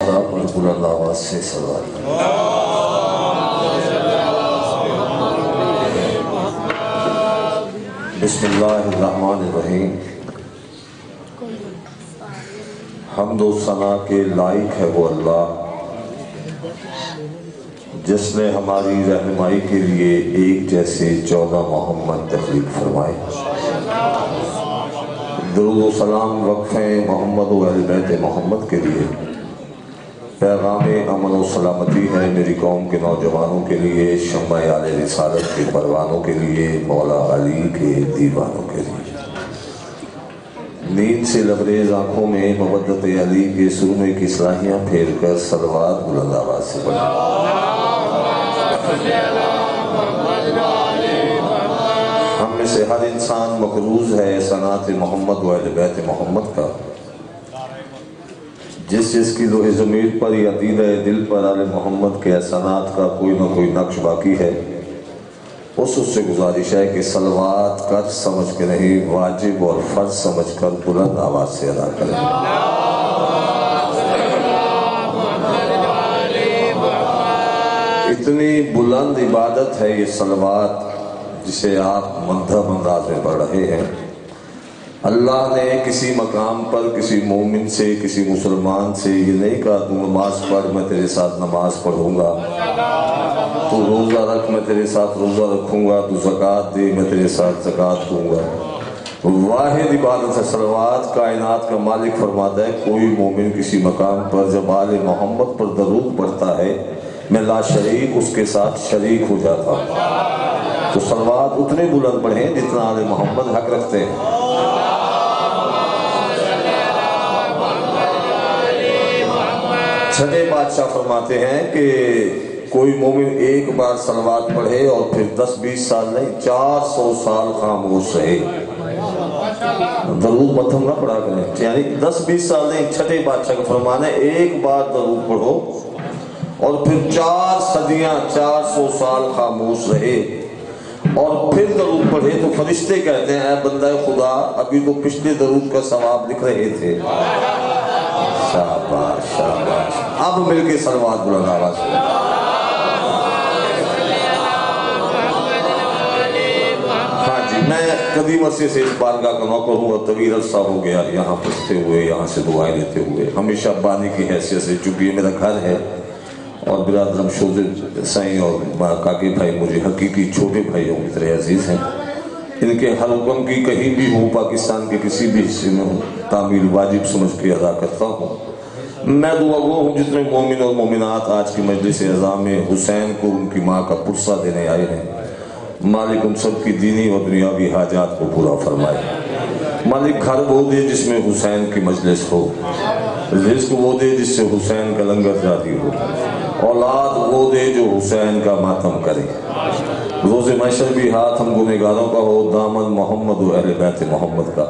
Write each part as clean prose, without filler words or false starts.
زہرا پر بلند آواز سے صلوات بسم اللہ الرحمن الرحیم۔ حمد و ثنا کے لائق ہے وہ اللہ جس نے ہماری رہنمائی کے لیے ایک جیسے 14 محمد تخلیق فرمائے۔ درود و سلام وقفیں محمد و اہل بیت محمد کے لیے، پیغام امن و سلامتی ہے میری قوم کے نوجوانوں کے لیے، شمع آل رسالت کے پروانوں کے لیے، مولا علی کے دیوانوں کے لیے۔ نیند سے لبریز آنکھوں میں مودت علی کے سرمے کی صلاحیاں پھیر کر صلوات بلند آواز سے پڑھیں۔ ہم میں سے ہر انسان مقروض ہے صنعت محمد و اہل بیت محمد کا۔ جس کی لوح ضمیر پر یا عقیدہ دل پر آل محمد کے احسانات کا کوئی نہ کوئی نقش باقی ہے، اس سے گزارش ہے کہ صلوات قرض سمجھ کے نہیں، واجب اور فرض سمجھ کر بلند آواز سے ادا کریں۔ اتنی بلند عبادت ہے یہ صلوات جسے آپ مندھم انداز میں پڑھ رہے ہیں۔ اللہ نے کسی مقام پر کسی مومن سے، کسی مسلمان سے یہ نہیں کہا تو نماز پڑھ میں تیرے ساتھ نماز پڑھوں گا، تو روزہ رکھ میں تیرے ساتھ روزہ رکھوں گا، تو زکوٰۃ دے میں تیرے ساتھ زکوٰۃ دوں گا۔ واحد عبادت ہے صلوات۔ کائنات کا مالک فرماتا ہے کوئی مومن کسی مقام پر جب آل محمد پر درود پڑھتا ہے میں لا شریک اس کے ساتھ شریک ہو جاتا ہوں۔ تو صلوات اتنے بلند پڑھیں جتنا آل محمد حق رکھتے ہیں۔ چھٹے بادشاہ فرماتے ہیں کہ کوئی مومن ایک بار صلوات پڑھے اور پھر 10-20 سال نہیں 400 سال خاموش رہے۔ درود متھم نہ پڑھا کریں، یعنی 10-20 سال نہیں، چھٹے بادشاہ کا فرمان ہے ایک بار درود پڑھو اور پھر 4 صدیاں 400 سال خاموش رہے اور پھر درود پڑھے تو فرشتے کہتے ہیں اے بندہ خدا ابھی تو پچھلے درود کا ثواب لکھ رہے تھے۔ شاباش شاباش، اب مل کے صلوات بلند آواز سے۔ ہاں جی، میں قدیم عرصے سے اس بارگاہ کا نوکر ہوں اور طویل عرصہ ہو گیا یہاں پڑھتے ہوئے، یہاں سے دعائیں لیتے ہوئے، ہمیشہ بانی کی حیثیت سے، چونکہ یہ میرا گھر ہے اور برادرم شوزے سائیں اور کاکی بھائی مجھے حقیقی چھوٹے بھائیوں کی طرح عزیز ہیں۔ ان کے ہر حکم کی کہیں بھی ہوں، پاکستان کے کسی بھی حصے میں ہوں، تعمیل واجب سمجھ کے ادا کرتا ہوں۔ میں دعا گو ہوں جتنے مومن اور مومنات آج کی مجلس اعزام میں حسین کو ان کی ماں کا پرسہ دینے آئے ہیں، مالک ان سب کی دینی و دنیاوی حاجات کو پورا فرمائے۔ مالک گھر وہ دے جس میں حسین کی مجلس ہو، رزق وہ دے جس سے حسین کا لنگر جاری ہو، اولاد وہ دے جو حسین کا ماتم کرے۔ روز محشر بھی ہاتھ ہم گنہگاروں کا ہو، دامن محمد و اہل بیت محمد کا۔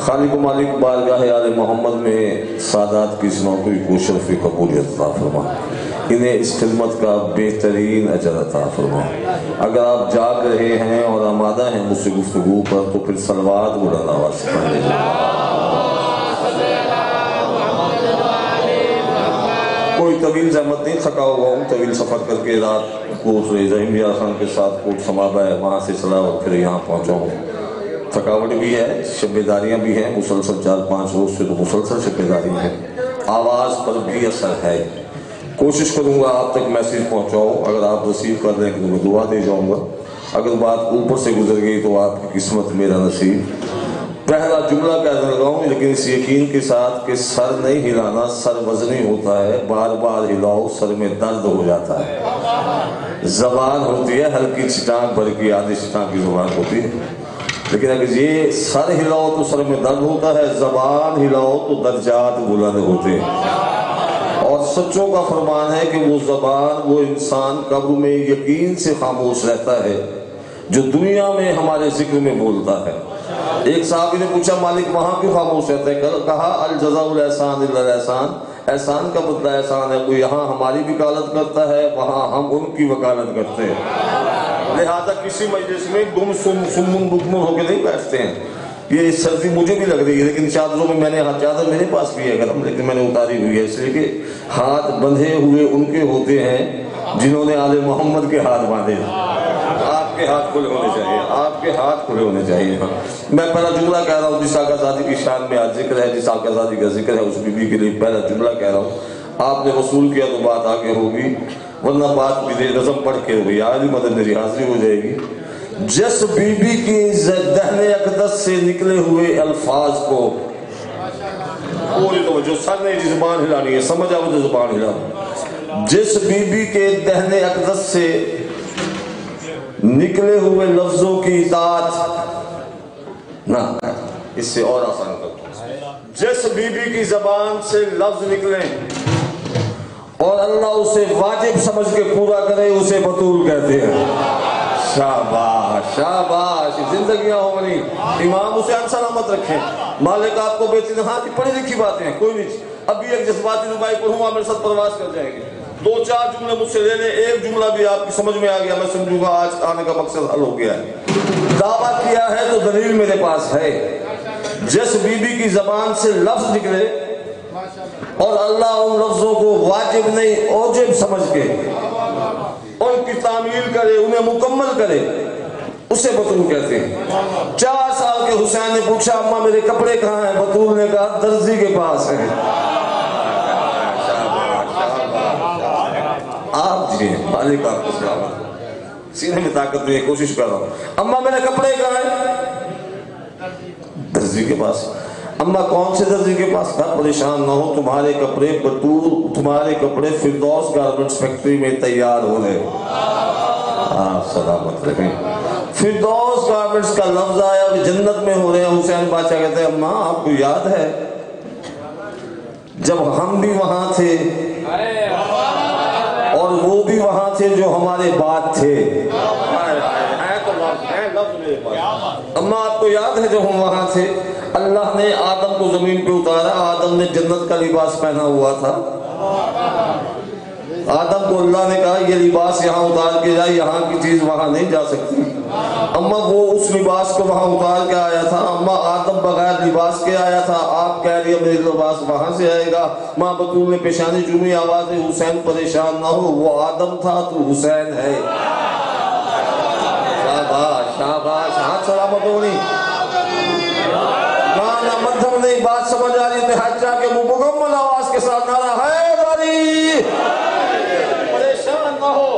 خالق و مالک بارگاہ آل محمد میں سادات کی اس نوکری کو شرف قبولیت عطا فرما، انہیں اس خدمت کا بہترین اجر عطا فرما۔ اگر آپ جاگ رہے ہیں اور آمادہ ہیں مجھ سے گفتگو پر تو پھر صلوات بلند آواز سے پڑھ لیجیے۔ کوئی طویل زحمت نہیں، تھکا ہوا ہوں، طویل سفر کر کے رات کو زہیم یار خان کے ساتھ کوٹ سمابا ہے، وہاں سے چلا اور پھر یہاں پہنچا ہوں۔ تھکاوٹ بھی ہے، شبِ داریاں بھی ہیں، مسلسل 4-5 روز سے تو مسلسل شبِ داری ہیں، آواز پر بھی اثر ہے۔ کوشش کروں گا آپ تک میسیج پہنچاؤں، اگر آپ ریسیو کر لیں تو میں دعا دے جاؤں گا، اگر بات اوپر سے گزر گئی تو آپ کی قسمت میرا نصیب۔ پہلا جملہ کہنے لگا ہوں لیکن اس یقین کے ساتھ کہ سر نہیں ہلانا سر وزنی ہوتا ہے، بار بار ہلاؤ سر میں درد ہو جاتا ہے۔ زبان ہوتی ہے ہلکی چھٹانک بھر کی، آدھی چھٹانک کی زبان ہوتی ہے، لیکن اگر یہ سر ہلاؤ تو سر میں درد ہوتا ہے، زبان ہلاؤ تو درجات بلند ہوتے ہیں۔ اور سچوں کا فرمان ہے کہ وہ زبان وہ انسان قبر میں یقین سے خاموش رہتا ہے جو دنیا میں ہمارے ذکر میں بولتا ہے۔ ایک صحابی نے پوچھا مالک وہاں کیوں خاموش رہتے ہیں؟ کہا الجزاء الاحسان الا الاحسان، احسان کا بدلہ احسان ہے، کوئی یہاں ہماری وکالت کرتا ہے وہاں ہم ان کی وکالت کرتے ہیں۔ لہذا کسی مجلس میں گم سمن بکمن ہو کے نہیں بیٹھتے ہیں، یہ سردی مجھے بھی لگ رہی ہے، لیکن چادروں میں نے ہاتھ، چادر میرے پاس بھی ہے گرم، لیکن میں نے اتاری ہوئی ہے، اس لیے کہ ہاتھ بندھے ہوئے ان کے ہوتے ہیں جنہوں نے آل محمد کے ہاتھ باندھے۔ آپ کے ہاتھ کھلے ہونے چاہیے، آپ کے ہاتھ کھلے ہونے چاہیے۔ میں پہلا جملہ کہہ رہا ہوں جس آقا زادی کی شان میں آج ذکر ہے، جس آقا زادی کا ذکر ہے، اس بی بی کے لیے پہلا جملہ کہہ رہا ہوں۔ آپ نے وصول کیا تو بات آگے ہوگی، ورنہ بات بھی نظم پڑھ کے ہوگی، عالی مدد میری حاضری ہو جائے گی۔ جس بی بی کی دہن اقدس سے نکلے ہوئے الفاظ کو پوری توجہ، سر نے جی زبان ہلانی ہے، سمجھ آؤ تو زبان ہلانی۔ جس بی بی کے دہن اقدس سے نکلے ہوئے لفظوں کی اطاعت نہ، اس سے اور آسان کرتا، جس بی بی کی زبان سے لفظ نکلیں اور اللہ اسے واجب سمجھ کے پورا کرے، اسے بطول کہتے ہیں۔ شاباش شاباش، زندگیاں ہو بنی، امام حسین سلامت رکھیں، مالک آپ کو بیچتے ہیں۔ ہاں جی پڑھی لکھی باتیں ہیں، کوئی نہیں، ابھی ایک جذباتی ربائی پڑھوں گا، میرے ساتھ پرواز کر جائیں گے، 2-4 جملے مجھ سے لے لیں، ایک جملہ بھی آپ کی سمجھ میں آ گیا، میں سمجھوں گا آج آنے کا مقصد حل ہو گیا ہے۔ دعویٰ کیا ہے تو دلیل میرے پاس ہے۔ جس بی بی کی زبان سے لفظ نکلے اور اللہ ان لفظوں کو واجب نہیں اوجب سمجھ کے ان کی تعمیل کرے، انہیں مکمل کرے، اسے بطول کہتے ہیں۔ 4 سال کے حسین نے پوچھا اماں میرے کپڑے کہاں ہیں؟ بطول نے کہا درزی کے پاس ہیں۔ آپ جی مالک آپ کو سلامت، سینے میں طاقت میں کوشش کر رہا ہوں۔ اماں میرے کپڑے کہاں ہیں؟ درزی کے پاس۔ اماں کون سے درزی کے پاس؟ کہا پریشان نہ ہو، تمہارے کپڑے بطول، تمہارے کپڑے فردوس گارمنٹس فیکٹری میں تیار ہو رہے۔ آپ سلامت رہیں۔ فردوس گارمنٹس کا لفظ آیا اور جنت میں ہو رہے ہیں۔ حسین بادشاہ کہتے ہیں اماں آپ کو یاد ہے جب ہم بھی وہاں تھے اور وہ بھی وہاں تھے جو ہمارے بعد تھے۔ اماں آپ کو یاد ہے جب ہم وہاں تھے، اللہ نے آدم کو زمین پہ اتارا، آدم نے جنت کا لباس پہنا ہوا تھا، آدم کو اللہ نے کہا یہ لباس یہاں اتار کے جائے، یہاں کی چیز وہاں نہیں جا سکتی۔ اماں وہ اس لباس کو وہاں اتار کے آیا تھا، اماں آدم بغیر لباس کے آیا تھا، آپ کہہ رہی ہے میرے لباس وہاں سے آئے گا۔ ماں بطول نے پیشانی چومی، آواز حسین پریشان نہ ہو، وہ آدم تھا تو حسین ہے۔ شاباش شاباش، ہاتھ سلامت ہونی، گانا مدھم نہیں، بات سمجھ آ رہی ہے، ہاتھ چاہ کے مکمل آواز کے ساتھ نعرہ حیدری، پریشان نہ ہو،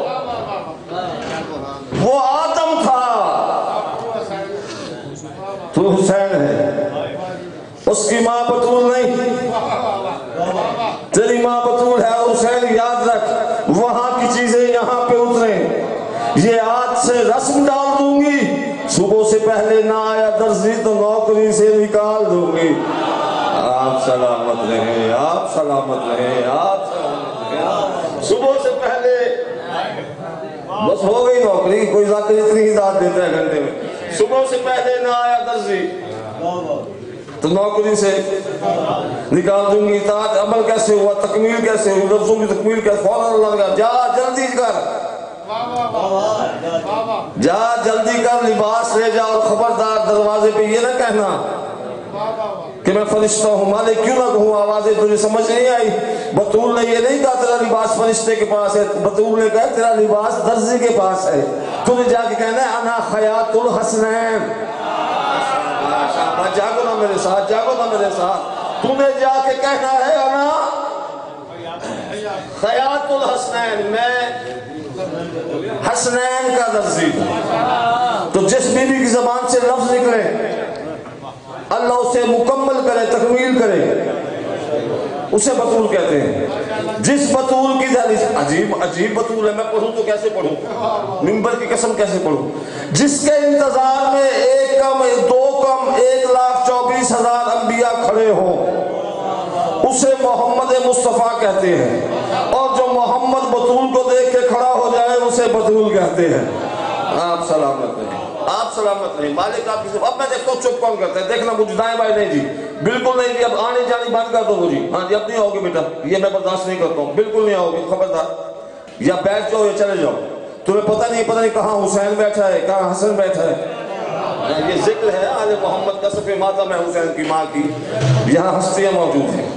وہ آدم تھا تو حسین ہے، اس کی ماں بطول نہیں، تیری ماں بطول ہے۔ حسین یاد رکھ، وہاں کی چیزیں یہاں پہ اتریں، یہ آج سے رسم ڈال دوں گی، صبح سے پہلے نہ آیا درزی تو نوکری سے نکال دوں گی۔ آپ سلامت رہیں، آپ سلامت رہیں، آپ سلامت رہیں۔ صبح سے پہلے بس ہو گئی نوکری، کوئی ذاکر اتنی ہی داد دیتا ہے گھنٹے میں، صبح سے پہلے نہ آیا درزی تو نوکری سے نکال دوں گی۔ اطاعت عمل کیسے ہوا، تکمیل کیسے ہوئی، لفظوں کی تکمیل کیسے، فوراً اللہ نے کہا جا جلدی کر، جا جلدی کر، لباس لے جا، اور خبردار دروازے پہ یہ نہ کہنا کہ میں فرشتہ ہوں، مالک کیوں نہ کہوں، آوازیں تجھے سمجھ نہیں آئی۔ بطول نے یہ نہیں کہا تیرا لباس فرشتے کے پاس ہے، بطول نے کہا تیرا لباس درزی کے پاس ہے، تجھے جا کے کہنا ہے انا خیاط الحسنین۔ جاگو نا میرے ساتھ، جاگو نا میرے ساتھ، تمہیں جا کے کہنا ہے انا خیاط الحسنین، میں حسنین کا درزی ہوں۔ تو جس بیوی کی زبان سے لفظ نکلے اللہ اسے مکمل کرے، تکمیل کرے، اسے بطول کہتے ہیں۔ جس بطول کی دہلیز، عجیب بطول ہے، میں پڑھوں تو کیسے پڑھوں، منبر کی قسم کیسے پڑھوں، جس کے انتظار میں 1 کم 2 کم 1,24,000 انبیاء کھڑے ہوں، اسے محمد مصطفیٰ کہتے ہیں، اور جو محمد بطول کو دیکھ کے کھڑا ہو جائے اسے بطول کہتے ہیں۔ آپ سلامت رہیں، آپ سلامت رہیں، مالک آپ کی۔ اب میں دیکھتا ہوں چپ کون کرتا ہے، دیکھنا مجھے دائیں بائیں نہیں جی، بالکل نہیں جی، اب آنے جانی بند کر دو مجھے، ہاں جی اب نہیں آؤ گے بیٹا، یہ میں برداشت نہیں کرتا ہوں، بالکل نہیں آؤ گے، خبردار، یا بیٹھ جاؤ یا چلے جاؤ، تمہیں پتہ نہیں کہاں حسین بیٹھا ہے، کہاں حسن بیٹھا ہے۔ یہ ذکر ہے آل محمد کا صفِ ماتم ہے حسین کی ماں کی، یہاں ہستیاں موجود ہیں۔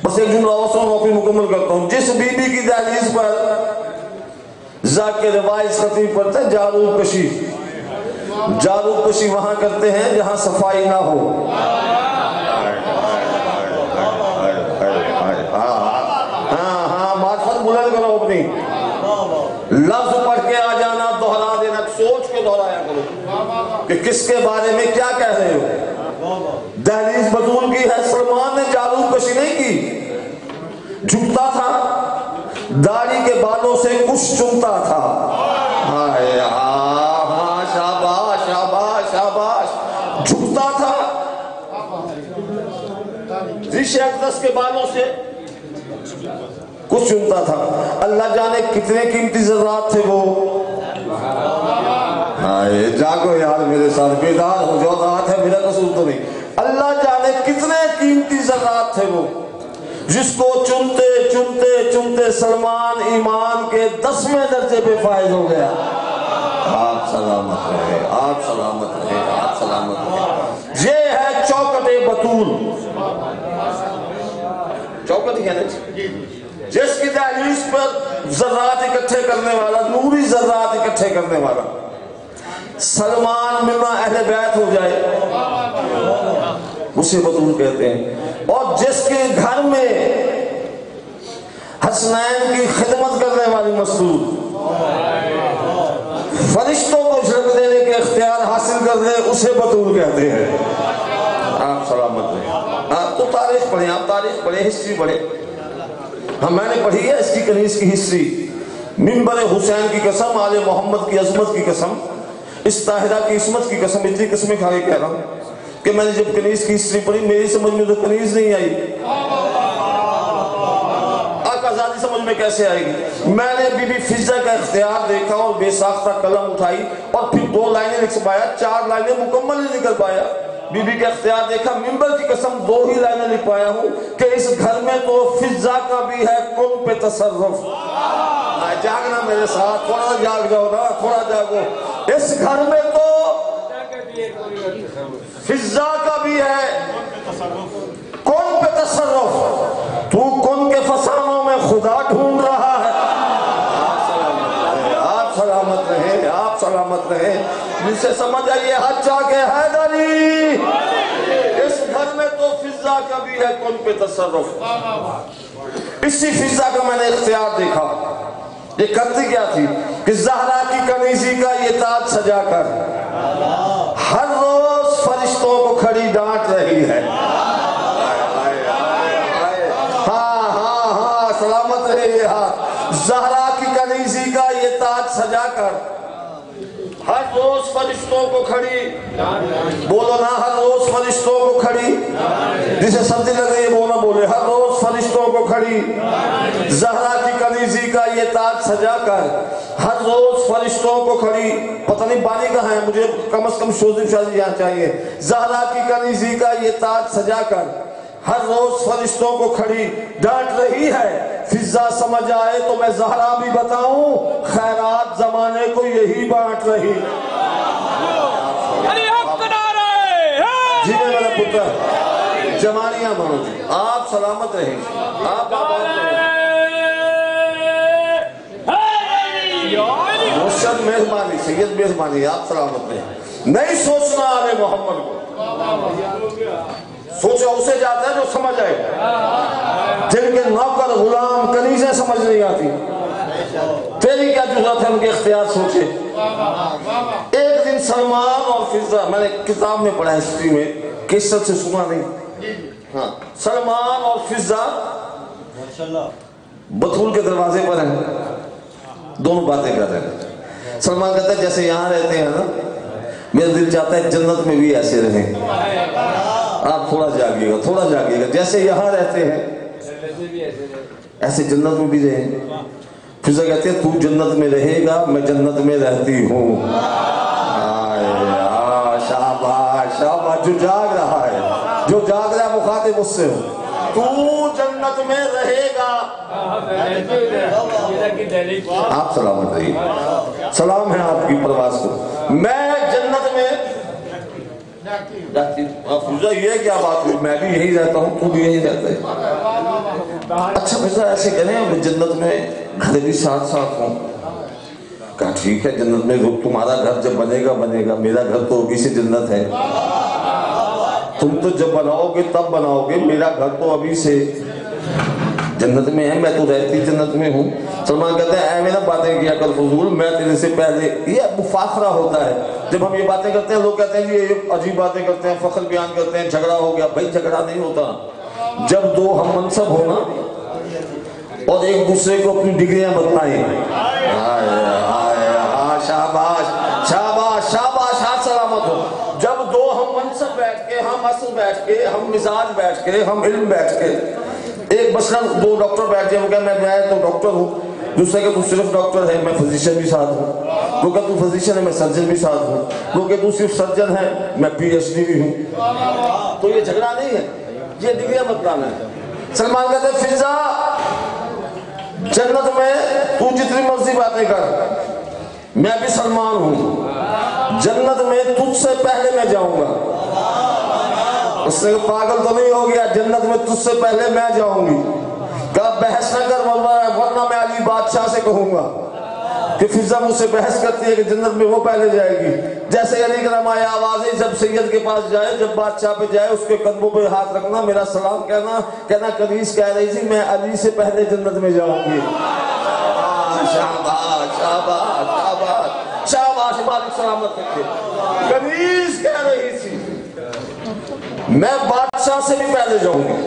بس ایک جملہ اور سنو پھر مکمل کرتا ہوں۔ جس بی بی کی دہلیز پر ذاکر وائس خطیب پڑھتے ہیں جارو کشی، جارو کشی وہاں کرتے ہیں جہاں صفائی نہ ہو۔ ہاں معرفت بلند کرو اپنی، لفظ پڑھ کے آ جانا، دہرا دینا، سوچ کے دہرایا کرو کہ کس کے بارے میں کیا کہہ رہے ہو۔ دہلیز بطول کی ہے، سلمان نے جارو کشی نہیں کی، جھکتا تھا، داڑھی کے بالوں سے کچھ چنتا تھا۔ ہاں شاباش شاباش شاباش، جھکتا تھا، ریش اقدس کے بالوں سے کچھ چنتا تھا۔ اللہ جانے کتنے قیمتی ذرات تھے وہ۔ جاگو یار میرے ساتھ، بیدار ہو جو رات ہے، میرا قصور تو نہیں۔ اللہ جانے کتنے قیمتی ذرات تھے وہ، جس کو چنتے چنتے چنتے سلمان ایمان کے 10ویں درجے پہ فائز ہو گیا۔ آپ سلامت رہے، آپ سلامت رہے، آپ سلامت رہے۔ یہ ہے چوکٹ بطول، چوکٹ ہی ہے نا جس کی دہلیز پر ذرات اکٹھے کرنے والا، نوری ذرات اکٹھے کرنے والا سلمان مما اہل بیت ہو جائے اسے بطول کہتے ہیں۔ اور جس کے گھر میں حسنین کی خدمت کرنے والی مسعود فرشتوں کو جھڑک دینے کے اختیار حاصل کر دے اسے بطول کہتے ہیں۔ آپ سلامت رہیں۔ آپ تو تاریخ پڑھیں، آپ تاریخ پڑھیں، ہسٹری پڑھیں۔ ہاں میں نے پڑھی ہے اس کی کنیز کی ہسٹری۔ منبر حسین کی قسم، آل محمد کی عظمت کی قسم، اس طاہرہ کی عصمت کی قسم، اتنی قسمیں کھا کے کہہ رہا ہوں کہ میں نے جب کنیز کی ہسٹری پڑھی میری سمجھ میں تو کنیز نہیں آئی۔ آزادی سمجھ میں کیسے آئے گی؟ میں نے بی بی فضہ کا اختیار دیکھا اور بے ساختہ قلم اٹھائی اور پھر 2 لائنیں لکھ پایا، 4 لائنیں مکمل نہیں نکل پایا۔ بی بی کا اختیار دیکھا، منبر کی قسم 2 ہی لائنیں لکھ پایا ہوں کہ اس گھر میں تو فضہ کا بھی ہے کن پہ تصرف۔ جاگنا میرے ساتھ، تھوڑا جاگ جاؤ نا، تھوڑا جاگو۔ اس گھر میں تو فضہ کا بھی ہے کن پہ تصرف، تو کن کے فسانوں میں خدا ڈھونڈ رہا ہے۔ آپ سلامت رہے، آپ سلامت رہے۔ جن سے سمجھ آئیے حج چاہ کے حیدری، اس گھر میں تو فضہ کا بھی ہے کن پہ تصرف۔ اسی فضہ کا میں نے اختیار دیکھا، یہ کرتی کیا تھی کہ زہرا کی کنیزی کا یہ تاج سجا کر ہر روز فرشتوں کو کھڑی ڈانٹ رہی ہے۔ ہاں سلامت رہے۔ زہرا کی کنیزی کا یہ تاج سجا کر ہر روز فرشتوں کو کھڑی، بولو نا، ہر روز فرشتوں کو کھڑی، جسے سردی لگ رہی ہے وہ نہ بولے، ہر روز فرشتوں کو کھڑی زہرا کی کنیزی کا یہ تاج سجا کر ہر روز فرشتوں کو کھڑی۔ پتہ نہیں بانی کہاں ہے، مجھے کم از کم شوزی شازی یہاں چاہیے۔ زہرا کی کنیزی کا یہ تاج سجا کر ہر روز فرشتوں کو کھڑی ڈانٹ رہی ہے۔ فضہ سمجھ آئے تو میں زہرا بھی بتاؤں، خیرات زمانے کو یہی بانٹ رہی۔ جی میں میرا پتر جوانیاں مانو جی، آپ سلامت رہیں، آپ آباد رہیں۔ مرشد مہربانی، سید مہربانی، آپ سلامت رہیں۔ نہیں سوچنا آل محمد کو، سوچا اسے جاتا ہے جو سمجھ آئے، جن کے نوکر غلام کنیزیں سمجھ نہیں آتی، تیری کیا جرات ہے ان کے اختیار سوچے۔ ایک دن سلمان اور فضہ، میں نے کتاب میں پڑھا ہسٹری میں، قصت سے سنا نہیں، ہاں سلمان اور فضہ بطول کے دروازے پر ہیں، دونوں باتیں کر رہے ہیں۔ سلمان کہتا ہے جیسے یہاں رہتے ہیں نا، میرا دل چاہتا ہے جنت میں بھی ایسے رہیں۔ آپ تھوڑا جاگیے گا، تھوڑا جاگیے گا، جیسے یہاں رہتے ہیں ایسے جنت میں بھی رہیں۔ فضہ کہتے ہیں تو جنت میں رہے گا، میں جنت میں رہتی ہوں۔ شاباش شاباش، جو جاگ رہا ہے، جو جاگ رہا ہے مخاطب اس سے ہو، تو جنت میں رہے گا۔ آپ سلامت رہیے، سلام ہے آپ کی پرواز کو۔ میں جنت میں فضا یہ کیا بات ہوئی، میں بھی یہی رہتا ہوں، تو بھی یہی رہتا ہے۔ اچھا فضا ایسے کریں جنت میں گھر بھی ساتھ ساتھ ہوں۔ کہا ٹھیک ہے، جنت میں تمہارا گھر جب بنے گا میرا گھر تو ابھی سے جنت ہے، تم تو جب بناؤ گے تب بناؤ گے، میرا گھر تو ابھی سے جنت میں ہے، میں تو رہتی جنت میں ہوں۔ سلمان کہتے ہیں اے میرا باتیں کیا کر فضول، میں تیرے سے پہلے، یہ مفاخرہ ہوتا ہے جب ہم یہ باتیں کرتے ہیں، لوگ کہتے ہیں یہ عجیب باتیں کرتے ہیں، فخر بیان کرتے ہیں، جھگڑا ہو گیا۔ بھائی جھگڑا نہیں ہوتا، جب دو ہم منصب ہو نا اور ایک دوسرے کو اپنی ڈگریاں بتائیں، شاباش شاباش شاباش، ہاتھ سلامت ہو۔ جب دو ہم منصب بیٹھ کے، ہم اصل بیٹھ کے، ہم مزاج بیٹھ کے، ہم علم بیٹھ کے، ایک مثلاً دو ڈاکٹر بیٹھ جائیں، وہ کہا میں تو ڈاکٹر ہوں، دوسرے کہ تو صرف ڈاکٹر ہے، میں فزیشین بھی ساتھ ہوں، وہ کہ تو فزیشین ہے، میں سرجن بھی ساتھ ہوں، وہ کہ تو صرف سرجن ہے، میں پی ایچ ڈی بھی ہوں، تو یہ جھگڑا نہیں ہے، یہ ڈگریاں بتلانا ہے۔ سلمان کہتے ہیں فضا جنت میں تو جتنی مرضی باتیں کر، میں بھی سلمان ہوں، جنت میں تجھ سے پہلے میں جاؤں گا۔ اس نے پاگل تو نہیں ہو گیا، جنت میں تجھ سے پہلے میں جاؤں گی۔ کہا بحث نہ کر ورنہ میں علی بادشاہ سے کہوں گا کہ فضا مجھ سے بحث کرتی ہے کہ جنت میں وہ پہلے جائے گی۔ جیسے علی کرم آیا آوازیں، جب سید کے پاس جائے، جب بادشاہ پہ جائے، اس کے قدموں پہ ہاتھ رکھنا، میرا سلام کہنا کنیز کہہ رہی تھی میں علی سے پہلے جنت میں جاؤں گی۔ شاباش شاباش شاباش شاباش، مالک سلامت رکھے۔ کنیز کہہ رہی تھی میں بادشاہ سے بھی پہلے جاؤں گی۔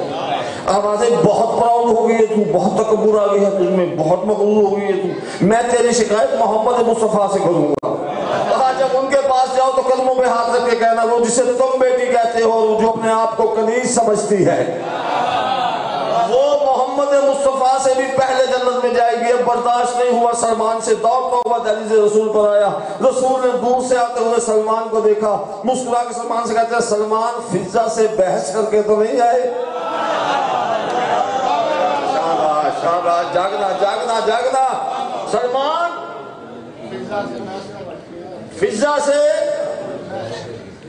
آوازیں بہت پراؤڈ ہو گئی ہے تو، بہت تکبر آ گئی ہے تجھ میں، بہت مغرور ہو گئی ہے تو، میں تیری شکایت محمد مصطفیٰ سے کروں گا۔ کہا جب ان کے پاس جاؤ تو قدموں پہ ہاتھ رکھ کے کہنا وہ جسے تم بیٹی کہتے ہو، جو اپنے آپ کو کنیز سمجھتی ہے، وہ محمد مصطفیٰ سے بھی پہلے جنت میں جائے گی۔ اب برداشت نہیں ہوا، سلمان سے دوڑتا ہوا دہلیز رسول پر آیا۔ رسول نے دور سے آتے ہوئے سلمان کو دیکھا، مسکرا کے سلمان سے کہتے ہیں سلمان فضا سے بحث کر کے تو نہیں آئے؟ شاباش شاباش، جاگنا جاگنا جاگنا۔ سلمان فضا سے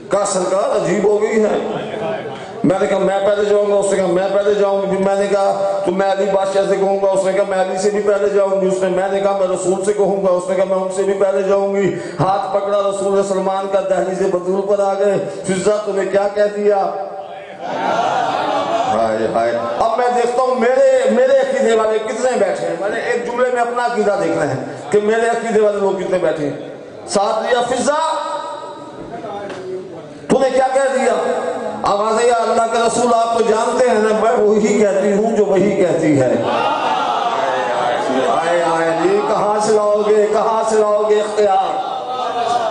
کا سرکار عجیب ہو گئی ہے۔ میں نے کہا میں پہلے جاؤں گا، اس نے کہا میں پہلے جاؤں گی۔ میں نے کہا تو میں علی بادشاہ سے کہوں گا، اس نے کہا میں علی سے بھی پہلے جاؤں گی۔ میں نے کہا میں رسول سے کہوں گا، اس نے کہا میں ان سے بھی پہلے جاؤں گی۔ ہاتھ پکڑا رسول سلمان کا، دہلیز بطول پر آ گئے۔ فضا تم نے کیا کہہ دیا؟ ہائے ہائے۔ اب میں دیکھتا ہوں میرے عقیدے والے کتنے بیٹھے ہیں، میں نے ایک جملے میں اپنا عقیدہ دیکھنا ہے کہ میرے عقیدے والے لوگ کتنے بیٹھے ہیں۔ ساتھ لیا فضا تو نے کیا کہہ دیا؟ آواز یا اللہ کے رسول آپ تو جانتے ہیں نا، میں وہی کہتی ہوں جو وہی کہتی ہے۔ آئے آئے جی، کہاں سے لاؤ گے، کہاں سے لاؤ گے اختیار،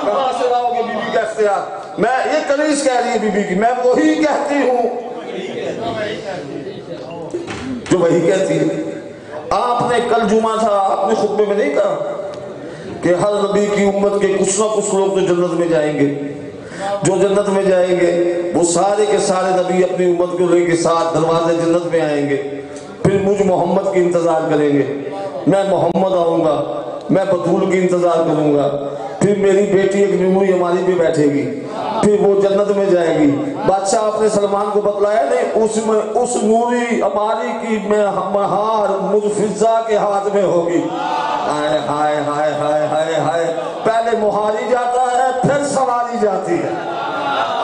کہاں سے لاؤ گے بی بی کا اختیار؟ میں یہ کنیز کہہ رہی ہے بی بی کی، میں وہی کہتی ہوں جو وہی کہتی ہے۔ آپ نے کل جمعہ تھا، آپ نے خطبے میں نہیں کہا کہ ہر نبی کی امت کے کچھ نہ کچھ لوگ تو جنت میں جائیں گے، جو جنت میں جائیں گے وہ سارے کے سارے نبی اپنی امت کو لے کے ساتھ دروازے جنت میں آئیں گے، پھر مجھ محمد کی انتظار کریں گے، میں محمد آؤں گا، میں بطول کی انتظار کروں گا، پھر میری بیٹی ایک نوری ہماری بھی بیٹھے گی، پھر وہ جنت میں جائے گی۔ بادشاہ اپنے سلمان کو بتلایا نہیں، اس نوری ہماری کی مہار مجھ فضا کے ہاتھ میں ہوگی۔ ہائے ہائے ہائے ہائے ہائے ہائے، پہلے مہاری جاتا ہے پھر سواری جاتی ہے۔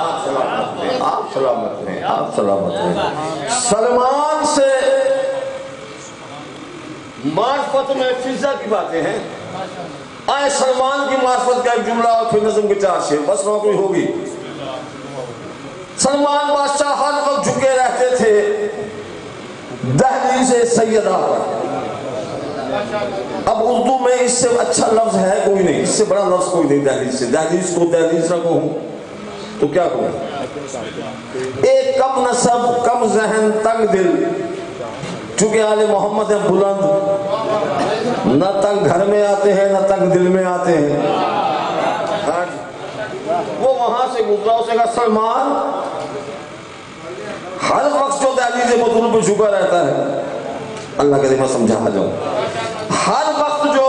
آپ سلامت ہیں، آپ سلامت ہیں، آپ سلامت ہیں۔ سلمان سے معرفت میں فضا کی باتیں ہیں۔ آئے سلمان کی معرفت کا ایک جملہ اور پھر نظم کے 4 شعر، بس نوکری ہوگی۔ سلمان بادشاہ ہر وقت جھکے رہتے تھے دہلیز سیدہ پر۔ اب اردو میں اس سے اچھا لفظ ہے کوئی نہیں، اس سے بڑا لفظ کوئی نہیں دہلیز سے۔ دہلیز کو دہلیز نہ کہوں تو کیا کہوں؟ ایک کم نسب، کم ذہن، تنگ دل، چونکہ آل محمد ہے بلند، نہ تنگ گھر میں آتے ہیں نہ تنگ دل میں آتے ہیں۔ وہ وہاں سے گزرا، اسے کہا سلمان ہر وقت جو دہلیز بطول پہ جھکا رہتا ہے، اللہ کرے میں سمجھا جاؤں، ہر وقت جو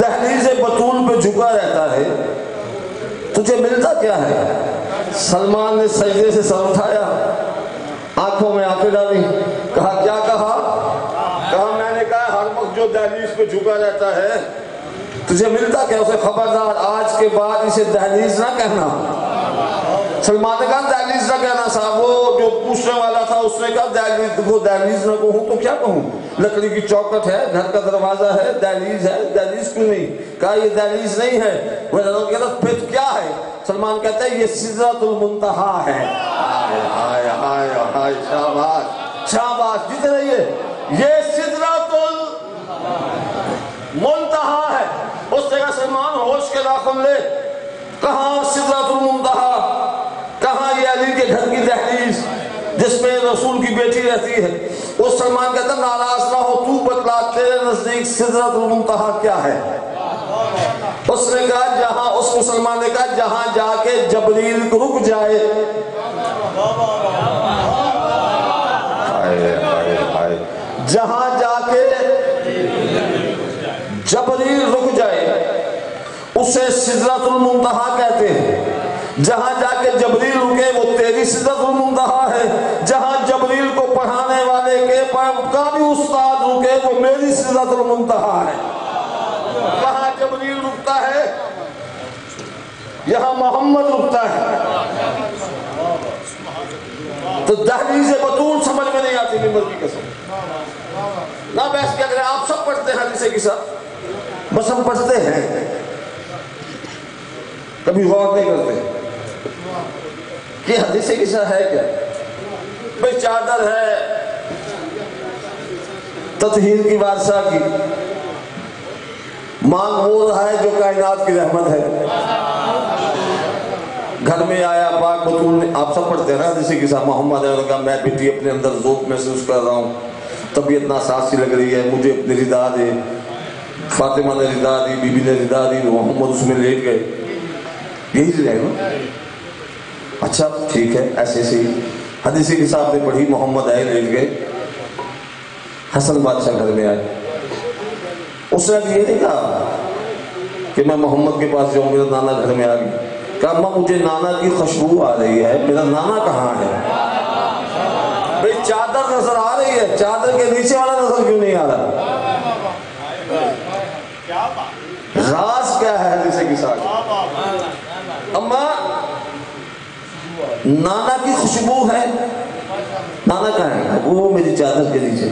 دہلیز بطول پہ جھکا رہتا ہے تجھے ملتا کیا ہے؟ سلمان نے سجدے سے سر اٹھایا، آنکھوں میں آنکھیں ڈالی، کہا کیا کہا؟ کہا میں نے کہا ہر وقت جو دہلیز پہ جھکا رہتا ہے تجھے ملتا کیا؟ اسے خبردار آج کے بعد اسے دہلیز نہ کہنا۔ سلمان نے کہا دہلیز نہ کہنا صاحب، وہ جو پوچھنے والا تھا اس نے کہا دہلیز نہ کہوں تو کیا کہوں؟ لکڑی کی چوکٹ ہے، گھر کا دروازہ ہے، دہلیز ہے، دہلیز کیوں نہیں؟ کہا یہ دہلیز نہیں ہے۔ وہ کہتا پھر کیا ہے؟ سلمان کہتا ہے یہ سدرۃ المنتہا ہے۔ ہائے ہائے ہائے، شاباش شاباش، جیتے رہیے۔ یہ سدرۃ المنتہا ہے۔ اس نے کہا سلمان ہوش کے ناخن لے، کہاں سدرۃ المنتہا؟ کہاں یہ علی کے گھر کی دہلیز جس میں رسول کی بیٹی رہتی ہے؟ اس سلمان کہتا ناراض نہ ہو، تو بتلا تیرے نزدیک سدرۃ المنتہا کیا ہے؟ اس نے کہا جہاں، اس مسلمان نے کہا جہاں جا کے جبریل رک جائے۔ جہاں جا کے جبریل رک جائے اسے سدرۃ المنتہا کہتے ہیں۔ جہاں جا کے جبریل رکے وہ تیری سدرۃ المنتہا ہے۔ جہاں جبریل کو پڑھانے والے کے کا بھی استاد رکے وہ میری سدرۃ المنتہا ہے۔ کہاں جبریل رکتا ہے؟ یہاں محمد رکتا ہے۔ تو دہلیز بطول سمجھ میں نہیں آتی نمبر کی قسم، نہ بحث کیا کریں۔ آپ سب پڑھتے ہیں حدیث کے ساتھ، بس ہم پڑھتے ہیں، کبھی غور نہیں کرتے کہ حدیث قصہ ہے کیا۔ بھئی چادر ہے تطہیر کی بادشاہ کی، مانگ وہ رہا ہے جو کائنات کی رحمت ہے۔ گھر میں آیا پاک بطول نے، آپ سب پڑھتے ہیں نا حدیث قصہ، محمد نے کہا میں بیٹی اپنے اندر ذوق محسوس کر رہا ہوں، طبیعت ناساز سی لگ رہی ہے، مجھے اپنی رضا دے۔ فاطمہ نے رضا دی، بی بی نے رضا دی، محمد اس میں لیٹ گئے، یہی رہے نا۔ اچھا ٹھیک ہے، ایسے سے حدیث کے ساتھ نے پڑھی، محمد آئے لیٹ گئے، حسن بادشاہ گھر میں آئے۔ اس نے یہ نہیں کہا کہ میں محمد کے پاس جاؤں، میرا نانا گھر میں آ گئی۔ کہا ماں مجھے نانا کی خوشبو آ رہی ہے، میرا نانا کہاں ہے؟ بھئی چادر نظر آ رہی ہے، چادر کے نیچے والا نظر کیوں نہیں آ رہا؟ راز کیا ہے حدیث کے ساتھ؟ اما نانا کی خوشبو ہے، نانا کہاں ہے؟ وہ میری چادر کے نیچے۔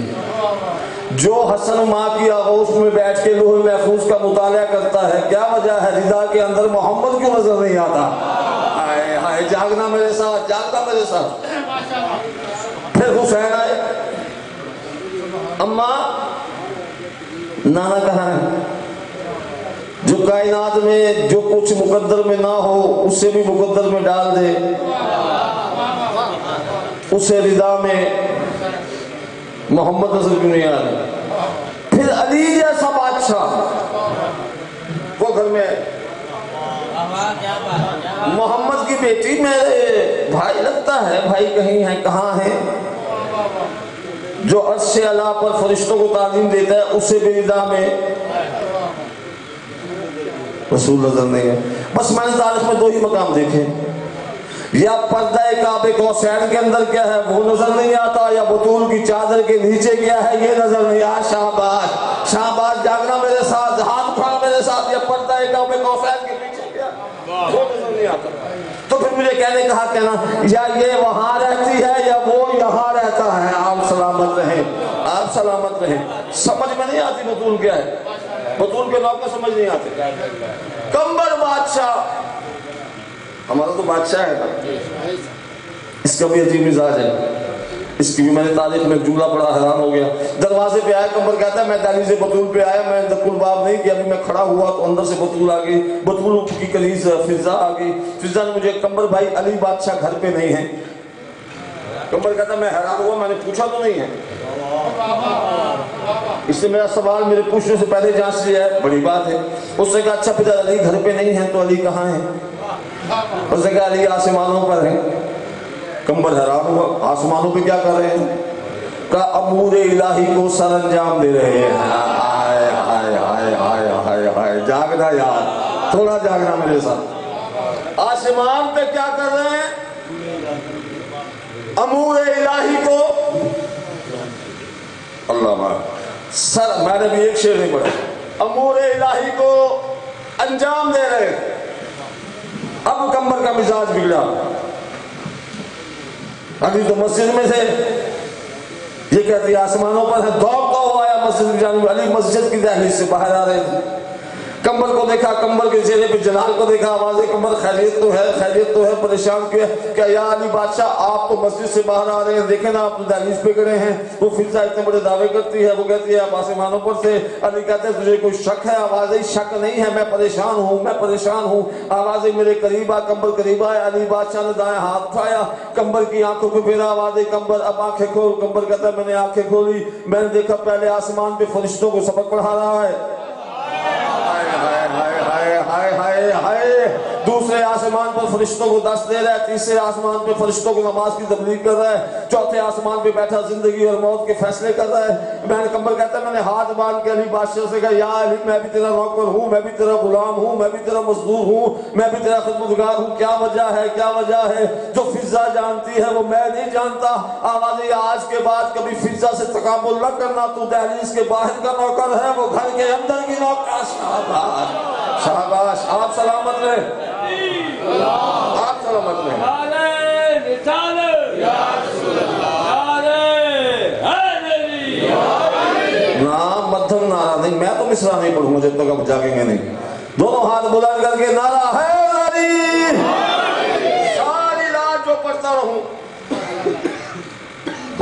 جو حسن ماں کی آغوش میں بیٹھ کے لوح محفوظ کا مطالعہ کرتا ہے، کیا وجہ ہے رضا کے اندر محمد کیوں نظر نہیں آتا؟ ہائے ہائے، جاگنا میرے ساتھ، جاگنا میرے ساتھ۔ پھر حسین آئے، اما نانا کہاں ہے؟ جو کائنات میں جو کچھ مقدر میں نہ ہو اسے بھی مقدر میں ڈال دے، اسے رضا میں محمد نظر کیوں نہیں آ رہا؟ پھر علی جیسا بادشاہ وہ گھر میں، محمد کی بیٹی میرے بھائی لگتا ہے، بھائی کہیں ہیں، کہاں ہیں؟ جو عرش اعلیٰ پر فرشتوں کو تعلیم دیتا ہے اسے بھی رضا میں رسول نظر نہیں ہے۔ بس میں نے تاریخ میں دو ہی مقام دیکھے، یا پردہ کعبے قوسین کے اندر کیا ہے وہ نظر نہیں آتا، یا بطول کی چادر کے نیچے کیا ہے یہ نظر نہیں آتا۔ شاباش شاباش، جاگنا میرے ساتھ، ہاتھ اٹھانا میرے ساتھ، یا پردہ کعبے قوسین کے پیچھے کیا وہ نظر نہیں آتا۔ تو پھر مجھے کہنے کہا کہنا یا یہ وہاں رہتی ہے یا وہ یہاں رہتا ہے، آپ سلامت رہیں، آپ سلامت رہیں۔ سمجھ میں نہیں آتی بطول کیا ہے، بطول کے نام کا سمجھ نہیں آتے۔ کمبر بادشاہ، ہمارا تو بادشاہ ہے نا، اس کا بھی عجیب مزاج ہے، اس کی بھی میں نے تاریخ میں جملہ پڑھا، حیران ہو گیا۔ دروازے پہ آیا، کمبر کہتا ہے میں دہلیز بطول پہ آیا، میں دق الباب نہیں کیا، ابھی میں کھڑا ہوا تو اندر سے بطول آ گئی، بطول کی کلیز فضا آ گئی۔ فضا نے مجھے، کمبر بھائی علی بادشاہ گھر پہ نہیں ہے۔ کمبر کہتا ہے میں حیران ہوا، میں نے پوچھا تو نہیں ہے، اس نے میرا سوال میرے پوچھنے سے پہلے جانچ لیا ہے، بڑی بات ہے۔ اس نے کہا اچھا پھر علی گھر پہ نہیں ہے تو علی کہاں ہے؟ اس نے کہا علی آسمانوں پر ہے۔ کمبر حیران ہوا، آسمانوں پہ کیا کر رہے ہیں؟ کہا امور الہی کو سر انجام دے رہے ہیں۔ ہائے ہائے ہائے ہائے ہائے ہائے، جاگنا یار، تھوڑا جاگنا میرے ساتھ۔ آسمان پہ کیا کر رہے ہیں؟ امور الہی کو اللہ سر میں نے بھی ایک شعر نہیں پڑھا، امور الہی کو انجام دے رہے ہیں۔ اب کمبر کا مزاج بگڑا، ابھی تو مسجد میں تھے، یہ کہتی ہے آسمانوں پر ہے، دوڑتا ہوا آیا مسجد کی جانب، علی مسجد کی دہلیز سے باہر آ رہے تھے، کمبر کو دیکھا، کمبر کے چہرے پہ جلال کو دیکھا، آوازیں کمبر خیریت تو ہے، خیریت تو ہے، پریشان کیا کہ یا علی بادشاہ آپ تو مسجد سے باہر آ رہے ہیں، دیکھیں نا آپ دہلیز پہ کھڑے ہیں۔ وہ فضا اتنے بڑے دعوے کرتی ہے، وہ کہتی ہے آپ آسمانوں پر سے۔ علی کہتے ہیں تجھے کوئی شک ہے؟ آوازیں شک نہیں ہے، میں پریشان ہوں، میں پریشان ہوں، آوازیں میرے قریب آ، کمبر قریب آئے، علی بادشاہ نے دائیں ہاتھ اٹھایا، کمبر کی آنکھوں پہ پھیرا، آوازیں کمبر اب آنکھیں کھول۔ کمبر کہتا ہے میں نے آنکھیں کھولی، میں نے دیکھا پہلے آسمان پہ فرشتوں کو سبق پڑھا رہا ہے، دوسرے آسمان پر فرشتوں کو دست دے رہا ہے، تیسرے آسمان پہ فرشتوں کو نماز کی تبلیغ کر رہا ہے، چوتھے آسمان پہ بیٹھا زندگی اور موت کے فیصلے کر رہا ہے۔ میں نے کمبر کہتا ہے میں نے ہاتھ باندھ کے علی بادشاہ سے کہا یا علی میں بھی تیرا نوکر ہوں، میں بھی تیرا غلام ہوں، میں بھی تیرا مزدور ہوں، میں بھی تیرا خدمتگار ہوں، کیا وجہ ہے، کیا وجہ ہے؟ جو فضا جانتی ہے وہ میں نہیں جانتا۔ آوازیں آج کے بعد کبھی فضا سے تقابل نہ کرنا، تو دہلیز کے باہر کا نوکر ہے، وہ گھر کے اندر کی نوکر۔ شاباش شاباش، آپ سلامت رہے، آپ سلامت رہے۔ مدھم نعرہ نہیں، میں تو مصرع نہیں پڑھوں گا جب تک اب جاگیں گے نہیں۔ دونوں ہاتھ بلند کر کے نعرہ ہے ناری، ساری رات جو پڑھتا رہوں،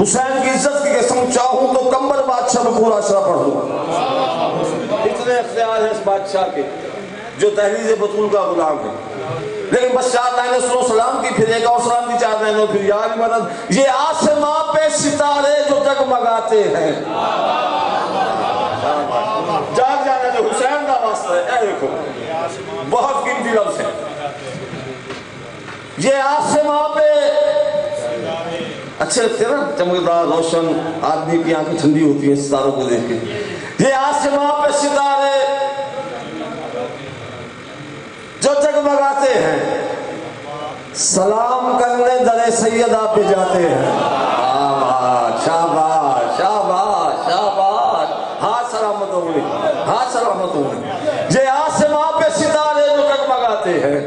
حسین کی عزت کی قسم چاہوں تو کمبر بادشاہ میں پورا اشرا پڑھ دوں۔ اتنے اختیار ہیں اس بادشاہ کے جو دہلیز بطول کا غلام ہے، لیکن بس 4 لائنیں سنو، سلام کی پھر ایک اور سلام کی 4 لائنیں پھر یا علی مدد۔ یہ آسمان پہ ستارے جو جگمگاتے ہیں، جاگ جانا جو حسین کا واسطہ ہے، اے دیکھو بہت قیمتی لفظ ہے، یہ آسمان پہ اچھے لگتے ہیں نا، چمکدار روشن، آدمی کی آنکھیں ٹھنڈی ہوتی ہیں ستاروں کو دیکھ کے۔ یہ آسمان پہ ستارے جو جگمگاتے ہیں، سلام کرنے در سیدہ پہ جاتے ہیں۔ شاباش شاباش شاباش، ہاتھ سلامت ہوں گے، ہاتھ سلامت ہوں گے۔ یہ آسمان پہ ستارے جو جگمگاتے ہیں،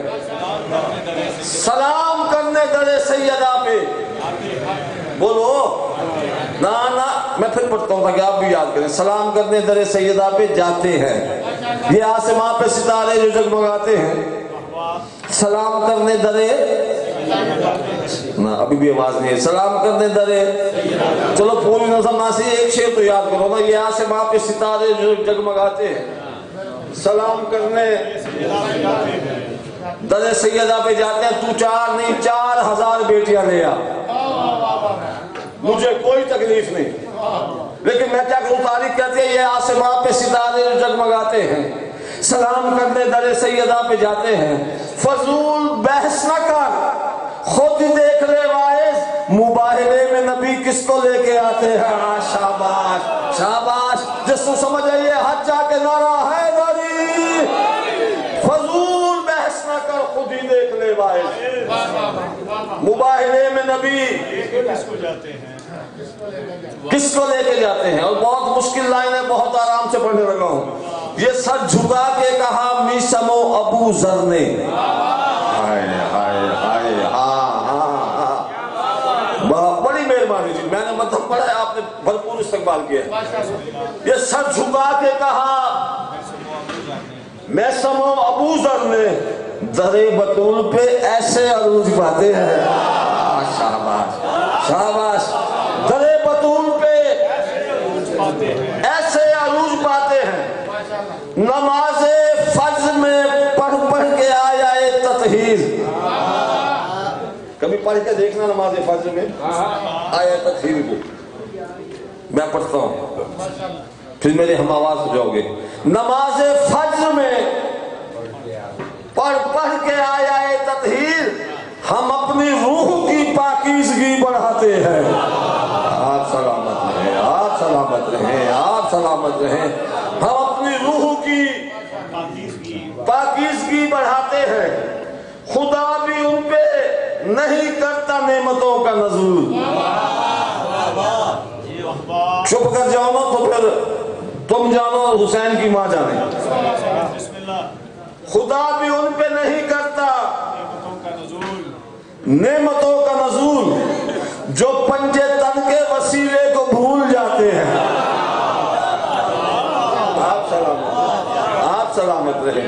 سلام کرنے در سیدہ پہ، بولو نا نا، میں پھر پڑھتا ہوں تاکہ آپ بھی یاد کریں۔ سلام کرنے در سیدہ پہ جاتے ہیں، یہ آسمان پہ ستارے جو جگمگاتے ہیں، سلام کرنے درے نا، ابھی بھی آواز نہیں ہے، سلام کرنے درے، چلو پوری نظم ناسی ایک شعر تو یاد کرو نا، یہ آسمان پہ ستارے جو جگمگاتے ہیں، سلام کرنے درے سیدہ پہ جاتے ہیں، تو 4 نہیں 4000 بیٹیاں لے آ، مجھے کوئی تکلیف نہیں، لیکن میں کیا کروں؟ تاریخ کہتی ہے یہ آسمان پہ ستارے جو جگمگاتے ہیں، سلام کرنے در سیدہ پہ جاتے ہیں، فضول بحث نہ کر، خود دیکھ لے واعظ، مباہلے میں نبی کس کو لے کے آتے ہیں۔ شاباش شاباش، جس کو سمجھ آئیے ہاتھ جا کے نعرہ ہے ناری، فضول بحث نہ کر، خود ہی دیکھ لے واعظ، مباہلے میں نبی کس کو لے کے جاتے ہیں۔ اور بہت مشکل لائن ہے، بہت آرام سے پڑھنے لگا ہوں۔ یہ سر جھکا کے کہا میسم و ابو ذر نے، ہائے ہائے ہائے، ہاں ہاں ہاں، بڑی مہربانی جی، میں نے مطلب پڑھا ہے، آپ نے بھرپور استقبال کیا ہے۔ یہ سر جھکا کے کہا میسم و ابو ذر نے، در بطول پہ ایسے عروج پاتے ہیں۔ شاباش شاباش، در بطول پہ ایسے عروج پاتے ہیں، نماز فرض میں پڑھ پڑھ کے آیا تطہیر، کبھی پڑھ کے دیکھنا نماز فرض میں آیا تطہیر کو، میں پڑھتا ہوں پھر میرے ہم آواز ہو جاؤ گے۔ نماز فرض میں پڑھ پڑھ کے آیا تطہیر، ہم اپنی روح کی پاکیزگی بڑھاتے ہیں۔ آپ سلامت رہیں، آپ سلامت رہیں، آپ سلامت رہیں، ہم اپنی روح کی پاکیزگی بڑھاتے ہیں، خدا بھی ان پہ نہیں کرتا نعمتوں کا نزول۔ چپ کر جاؤ نا تو پھر تم جانو حسین کی ماں جانے۔ خدا بھی ان پہ نہیں کرتا نعمتوں کا نزول جو پنجے تن کے وسیلے کو بھول جاتے ہیں۔ آپ سلامت رہے۔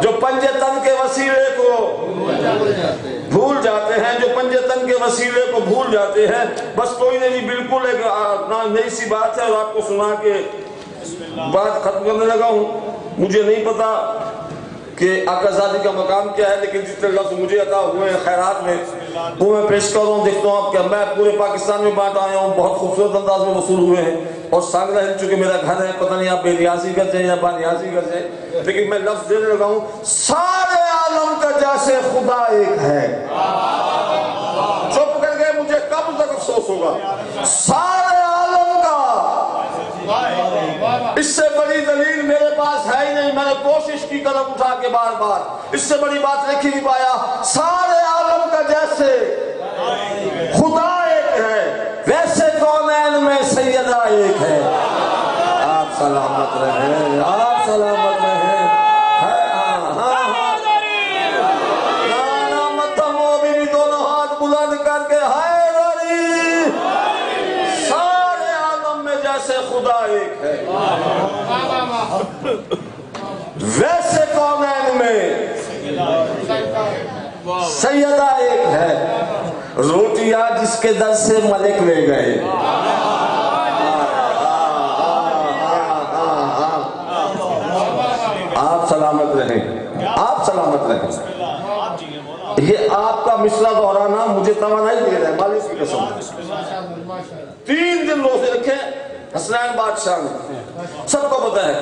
جو پنجے تن کے وسیلے کو بھول جاتے ہیں، جو پنجے تن کے وسیلے کو بھول جاتے ہیں۔ بس کوئی نہیں، بالکل ایک نئی سی بات ہے اور آپ کو سنا کے بات ختم کرنے لگا ہوں۔ مجھے نہیں پتا کہ آقا زادی کا مقام کیا ہے، لیکن جتنے لفظ مجھے عطا ہوئے ہیں خیرات میں وہ میں پیش کر رہا ہوں۔ دیکھتا ہوں آپ کہ میں پورے پاکستان میں بانٹ آیا ہوں، بہت خوبصورت انداز میں وصول ہوئے ہیں، اور سانگلہ ہل چونکہ میرا گھر ہے، پتہ نہیں آپ بے نیازی کر جائیں یا با نیازی کر جائیں، لیکن میں لفظ دینے لگا ہوں۔ سارے عالم کا جیسے خدا ایک ہے۔ چپ کر گئے، مجھے کب تک افسوس ہوگا۔ سارے عالم کا، اس سے بڑی دلیل میرے پاس ہے ہی نہیں۔ میں نے کوشش کی قلم اٹھا کے بار بار، اس سے بڑی بات لکھ ہی نہیں پایا۔ سارے عالم کا جیسے خدا ایک ہے ویسے کونین میں سیدہ ایک ہے۔ آپ سلامت رہیں، آپ سلامت رہیں۔ نانا متم و بھی دونوں ہاتھ بلند کر کے حیدری، سارے عالم میں جیسے خدا ایک ہے ویسے کونین میں سیدہ ایک ہے۔ روٹیاں جس کے در سے ملک لے گئے۔ آپ سلامت رہیں، آپ سلامت رہیں۔ یہ آپ کا مصرع دہرانا مجھے توانائی دے رہا ہے، مالک کی قسم۔ 3 دن روزے رکھے حسنین بادشاہ نے، سب کو پتا ہے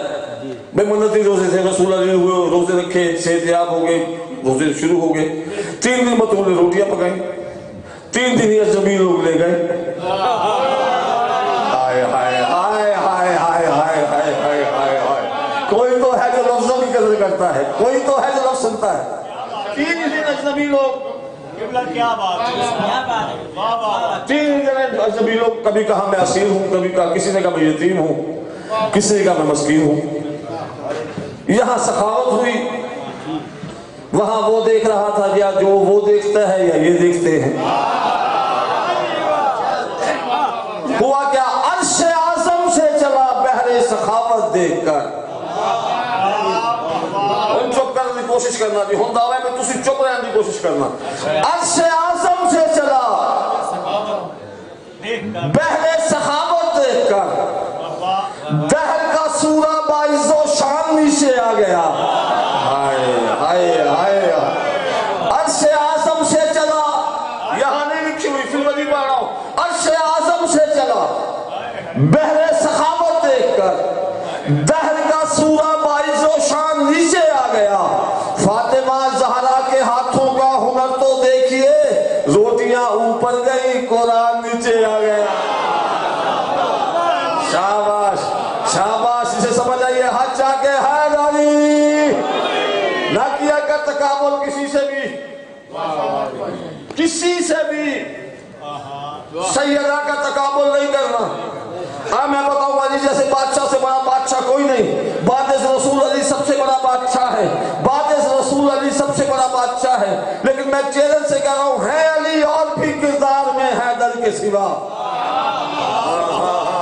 بے منتی روزے تھے، رسول اللہ ہوئے، روزے رکھے، صحتیاب ہو گئے، روزے شروع ہو گئے۔ 3 دن بطول نے روٹیاں پکائیں، 3 دن یہ اجنبی لوگ لے گئے۔ ہائے ہائے ہائے ہائے ہائے ہائے ہائے ہائے ہائے ہائے، کوئی تو ہے جو لفظوں کی قدر کرتا ہے، کوئی تو ہے جو لفظ سنتا ہے۔ 3 دن اجنبی لوگ، کیا بات ہے، 3 دن اجنبی لوگ، کبھی کہا میں اسیر ہوں، کبھی کہا، کسی نے کہا میں یتیم ہوں، کسی نے کہا میں مسکین ہوں۔ یہاں سخاوت ہوئی، وہاں وہ دیکھ رہا تھا یا جو وہ دیکھتا ہے یا یہ دیکھتے ہیں۔ ہوا کیا، عرش اعظم سے چلا بحر سخاوت دیکھ کر۔ چپ کرنے کی کوشش کرنا جی، ہوں دعوے میں تسی چپ رہنے کی کوشش کرنا۔ عرش اعظم سے چلا بحر سخاوت دیکھ کر، دہر کا سورہ باعث و شان نیچے آ گیا۔ ہائے ہائے ہائے، عرش اعظم سے چلا، یہاں نہیں لکھی ہوئی، پھر وہی پڑھ رہا ہوں۔ عرش اعظم سے چلا بحر سخاوت دیکھ کر، دہر کا سورہ باعث و شان نیچے آ گیا۔ فاطمہ زہرا کے ہاتھوں کا ہنر تو دیکھیے، روٹیاں اوپر گئی، قرآن نیچے آ گیا۔ شاباش شاباش، اسے سمجھ آئیے، ہاتھ چاہ کے حیدری، نہ کیا کر تقابل کسی سے بھی، کسی سے بھی سیدہ کا تقابل نہیں کرنا۔ میں بتاؤں گا جی، جیسے بادشاہ سے بڑا بادشاہ کوئی نہیں، بعد از رسول علی سب سے بڑا بادشاہ ہے، بعد از رسول علی سب سے بڑا بادشاہ ہے، لیکن میں چیلنج سے کہہ رہا ہوں، ہے علی اور بھی کردار میں حیدر کے سوا۔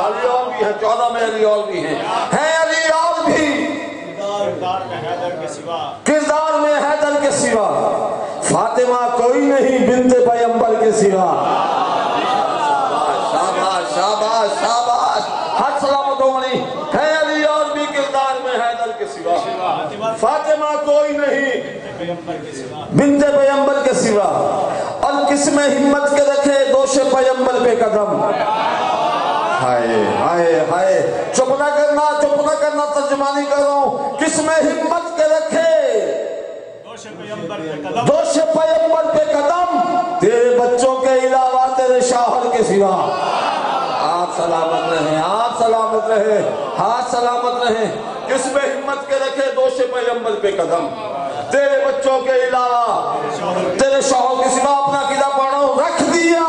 علی اور بھی ہے، 14 میں علی اور بھی ہیں، ہے علی اور بھی کردار میں حیدر کے سوا۔ فاطمہ کوئی نہیں بنت پیغمبر کے سوا۔ شاباش شاباش شاباش، حد سلامت ہو منی، ہے علی اور بھی کردار میں حیدر کے سوا۔ فاطمہ کوئی نہیں بنت پیغمبر کے سوا، اور کس میں ہمت کے رکھے دوش پیغمبر پہ قدم۔ ہائے ہائے ہائے، چپ نہ کرنا، چپ نہ کرنا، ترجمانی کر رہا ہوں، کس میں ہمت کے رکھے دوش پیغمبر پہ قدم، تیرے بچوں کے علاوہ تیرے شوہر کے سوا۔ آپ سلامت رہیں، آپ سلامت رہیں، ہاتھ سلامت رہیں، کس میں ہمت کے رکھے دوش پیغمبر پہ قدم۔ تیرے بچوں کے علاوہ تیرے شوہر کے سوا اپنا عقیدہ پڑھو رکھ دیا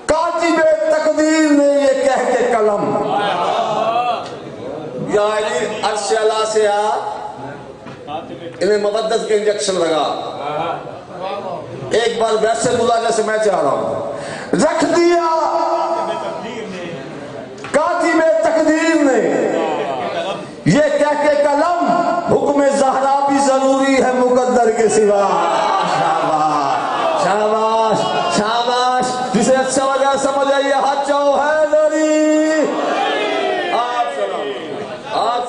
کاتب تقدیر نے یہ کہہ کے قلم یا علی عرش اللہ سے انہیں مقدس کے انجیکشن لگا ایک بار ویسے بلا جیسے میں چاہ رہا ہوں رکھ دیا کاتب تقدیر نے یہ کہہ کے قلم حکم زہرا بھی ضروری ہے مقدر کے سوا شاباش شاباش شاباش جسے اچھا لگا سمجھ آئیے ہاتھ چاہو حیدری آپ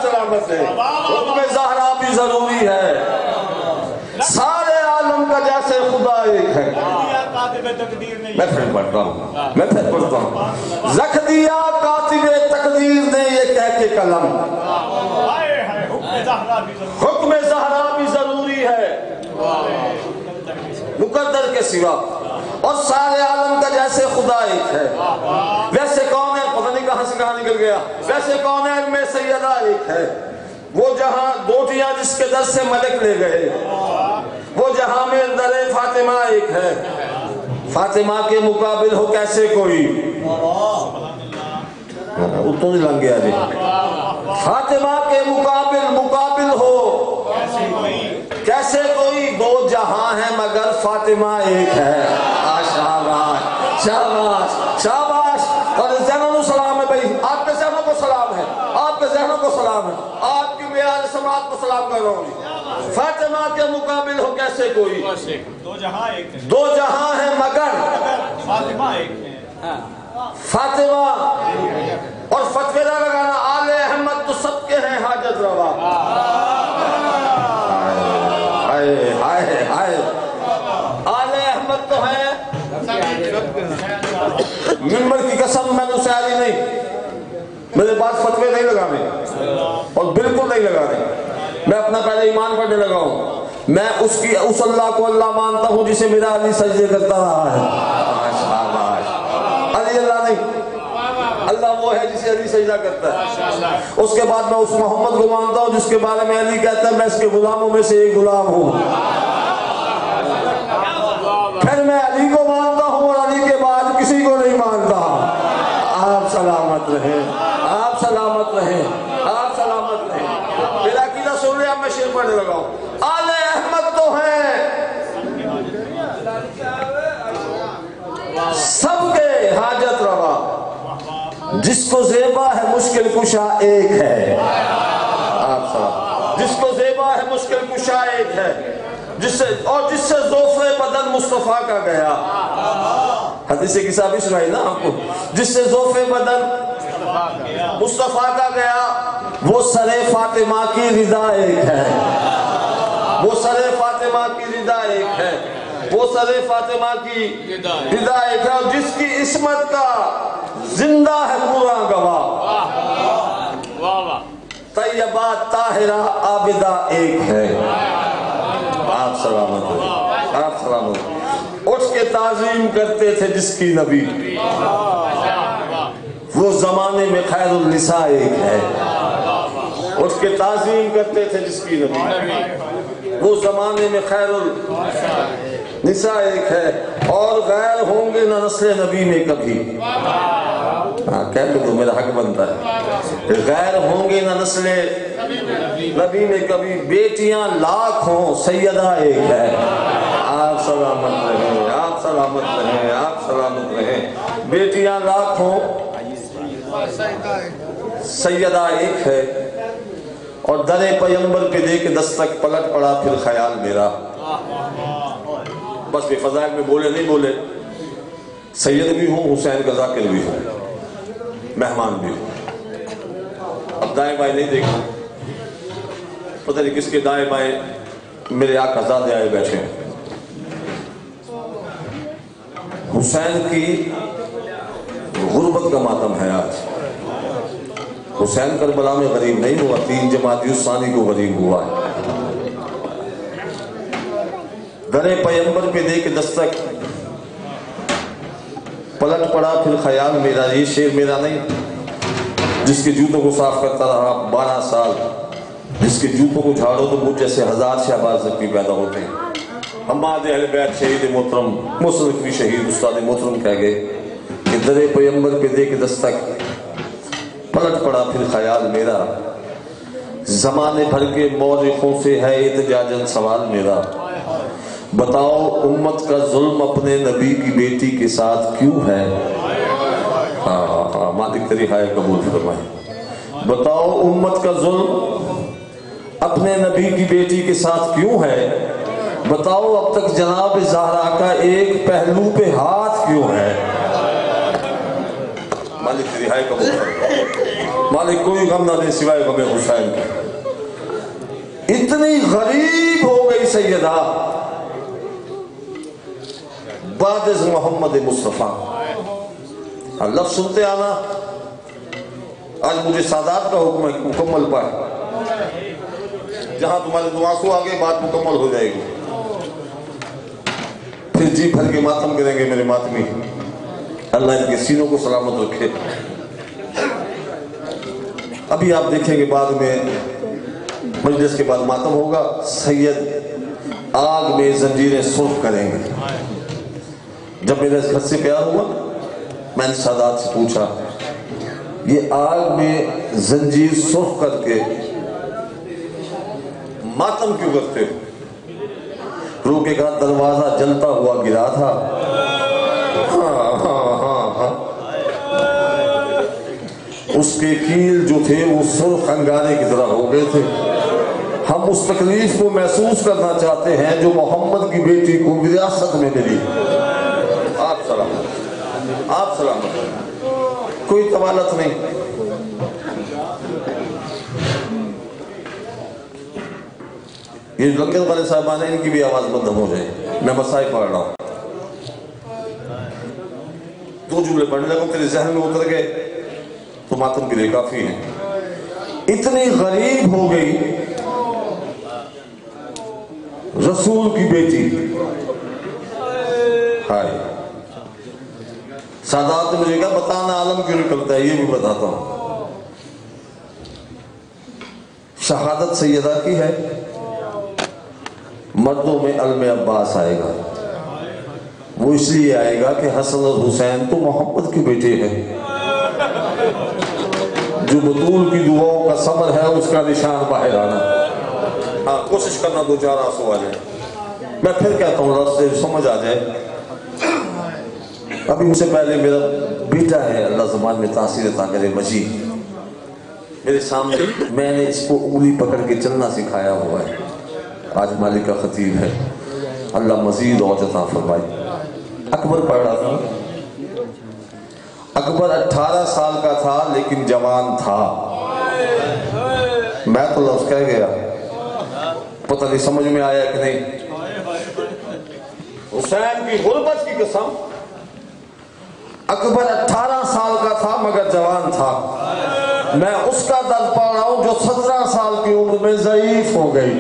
سلامت ہے حکم زہرا بھی ضروری ہے سارے عالم کا جیسے خدا ایک ہے میں پھر پڑھتا ہوں رکھ دیا کاتب تقدیر نے یہ کہہ کے قلم حکم زہرا بھی ضروری ہے مقدر کے سوا اور سارے عالم کا جیسے خدا ایک ہے ویسے کون ہے پتہ نہیں کہاں سے کہاں نکل گیا ویسے کون ہے میں سیدہ ایک ہے وہ جہاں دوٹیاں جس کے در سے ملک لے گئے وہ جہاں میں در فاطمہ ایک ہے فاطمہ کے مقابل ہو کیسے کوئی اتوں نہیں لگ گیا جی فاطمہ کے مقابل ہو کیسے کوئی دو جہاں ہے مگر فاطمہ ایک ہے شاباش شاباش شاباش اور ذہنوں کو سلام ہے بھائی آپ کے ذہنوں کو سلام ہے آپ کے ذہنوں کو سلام ہے آپ کی معیار سماعت کو سلام کر رہا ہوں فاطمہ کے مقابل ہو کیسے کوئی دو جہاں ہے مگر فاطمہ ایک ہے فاطمہ اور فتوی نہ لگانا آل احمد تو سب کے ہیں حاجت روا آل احمد تو ہے ممبر کی قسم میں نے سیاری نہیں میرے پاس فتوی نہیں لگانے اور بالکل نہیں لگانے میں اپنا پہلے ایمان پڑھنے لگا ہوں میں اس اللہ کو اللہ مانتا ہوں جسے میرا علی سجدے کرتا رہا ہے علی اللہ نہیں اللہ وہ ہے جسے علی سجدہ کرتا ہے اس کے بعد میں اس محمد کو مانتا ہوں جس کے بارے میں علی کہتا ہے میں اس کے غلاموں میں سے ایک غلام ہوں پھر میں علی کو مانتا ہوں اور علی کے بعد کسی کو نہیں مانتا آپ سلامت رہیں آپ سلامت رہیں آپ سلامت رہیں میرا عقیدہ سن لیا میں شعر پڑھنے لگا ہوں آل احمد تو ہیں سب کے حاجت روا جس کو زیبا ہے مشکل کشا ایک ہے آپ سلام جس کو زیبا ہے مشکل کشا ایک ہے جس سے ذوفِ بدن مصطفیٰ کا گیا حدیث قصہ بھی سنائی نا آپ کو جس سے ذوفِ بدن مصطفیٰ کا گیا وہ سر فاطمہ کی رضا ایک ہے وہ سر فاطمہ کی رضا ایک ہے وہ سر فاطمہ کی رضا ایک ہے جس کی عصمت کا زندہ ہے پورا گواہ طیبہ طاہرہ عابدہ ایک ہے آپ سلامت ہیں آپ سلامت اٹھ کے تعظیم کرتے تھے جس کی نبی وہ زمانے میں خیر النساء ایک ہے اٹھ کے تعظیم کرتے تھے جس کی نبی وہ زمانے میں خیر النساء ایک ہے اور غیر ہوں گے نہ نسل نبی میں کبھی کہہ تو میرا حق بنتا ہے غیر ہوں گے نہ نسل نبی میں کبھی بیٹیاں لاکھ ہوں سیدہ ایک ہے آپ سلامت رہیں آپ سلامت رہیں آپ سلامت رہیں بیٹیاں لاکھ ہوں سیدہ ایک ہے اور در پیغمبر پہ دے کے دستک پلٹ پڑا پھر خیال میرا بس بھی فضائل میں بولے نہیں بولے سید بھی ہوں حسین کا ذاکر بھی ہوں مہمان بھی ہوں اب دائیں بائیں نہیں دیکھوں پتہ نہیں کس کے دائیں بائیں میرے آقا زادے آئے بیٹھے ہیں حسین کی غربت کا ماتم ہے آج حسین کربلا میں غریب نہیں ہوا 3 جمادی الثانی کو غریب ہوا ہے در پیغمبر پہ دے کے دستک پلٹ پڑا پھر خیال میرا یہ شعر میرا نہیں جس کے جوتوں کو صاف کرتا رہا 12 سال جس کے جوتوں کو جھاڑو تو مجھ جیسے ہزار شہباز زخمی پیدا ہوتے ہیں. حماد اہل بیت شہید محترم مصنفی شہید استاد محترم کہہ گئے کہ در پیمبر پہ دے کے دستک پلٹ پڑا پھر خیال میرا، زمانے بھر کے مورخوں سے ہے احتجاجاً سوال میرا، بتاؤ امت کا ظلم اپنے نبی کی بیٹی کے ساتھ کیوں ہے؟ مالک تیری ہائے قبول فرمائے. بتاؤ امت کا ظلم اپنے نبی کی بیٹی کے ساتھ کیوں ہے؟ بتاؤ اب تک جناب زہرا کا ایک پہلو پہ ہاتھ کیوں ہے؟ مالک تیری ہائے قبول فرمائے. مالک کوئی غم نہ دے سوائے غم حسین کے. اتنی غریب ہو گئی سیدہ بعد از محمد مصطفیٰ. لفظ سنتے آنا، آج مجھے سادات کا حکم ہے مکمل پائے، جہاں تمہارے دعاسو آگے بات مکمل ہو جائے گی. پھر جی بھر کے ماتم کریں گے میرے ماتمی. اللہ ان کے سینوں کو سلامت رکھے. ابھی آپ دیکھیں گے بعد میں مجلس کے بعد ماتم ہوگا، سید آگ میں زنجیریں سرخ کریں گے. جب میرے اس گھر سے پیار ہوا میں نے سادات سے پوچھا یہ آگ میں زنجیر سرخ کر کے ماتم کیوں کرتے ہو؟ روح کے کہا دروازہ جلتا ہوا گرا تھا. اس کے کیل جو تھے وہ سرخ انگارے کی طرح ہو گئے تھے. ہم اس تکلیف کو محسوس کرنا چاہتے ہیں جو محمد کی بیٹی کو وراثت میں ملی. آپ سلامت، آپ سلامت، کوئی طوالت نہیں. یہ لنگر والے صاحبان ہیں، ان کی بھی آواز بند ہو جائے. میں مسائل پڑھ رہا ہوں، دو جملے پڑھنے لگوں تیرے ذہن میں اتر گئے تو ماتم کے لیے کافی ہے. اتنی غریب ہو گئی رسول کی بیٹی. ہائے سادات نے مجھے کہا بتانا عالم کیوں نکلتا ہے، یہ بھی بتاتا ہوں. شہادت سیدہ کی ہے، مردوں میں علم عباس آئے گا. وہ اس لیے آئے گا کہ حسن اور حسین تو محمد کے بیٹے ہیں. جو بطول کی دعاؤں کا ثمر ہے اس کا نشان باہر آنا. ہاں کوشش کرنا دو چار آنسو آ جائے. میں پھر کہتا ہوں راستے سمجھ آ جائے. ابھی مجھ سے پہلے میرا بیٹا ہے اللہ زمان میں تاثیر عطا کرے مجید، میرے سامنے میں نے اس کو انگلی پکڑ کے چلنا سکھایا ہوا ہے. آج مالک کا خطیب ہے، اللہ مزید اوج عطا فرمائے. اکبر پڑھ رہا تھا. اکبر 18 سال کا تھا لیکن جوان تھا. میں تو لفظ کہہ گیا، پتہ نہیں سمجھ میں آیا کہ نہیں. حسین کی غربت کی قسم، اکبر 18 سال کا تھا مگر جوان تھا. میں اس کا درد پڑھ رہا ہوں جو 17 سال کی عمر میں ضعیف ہو گئی.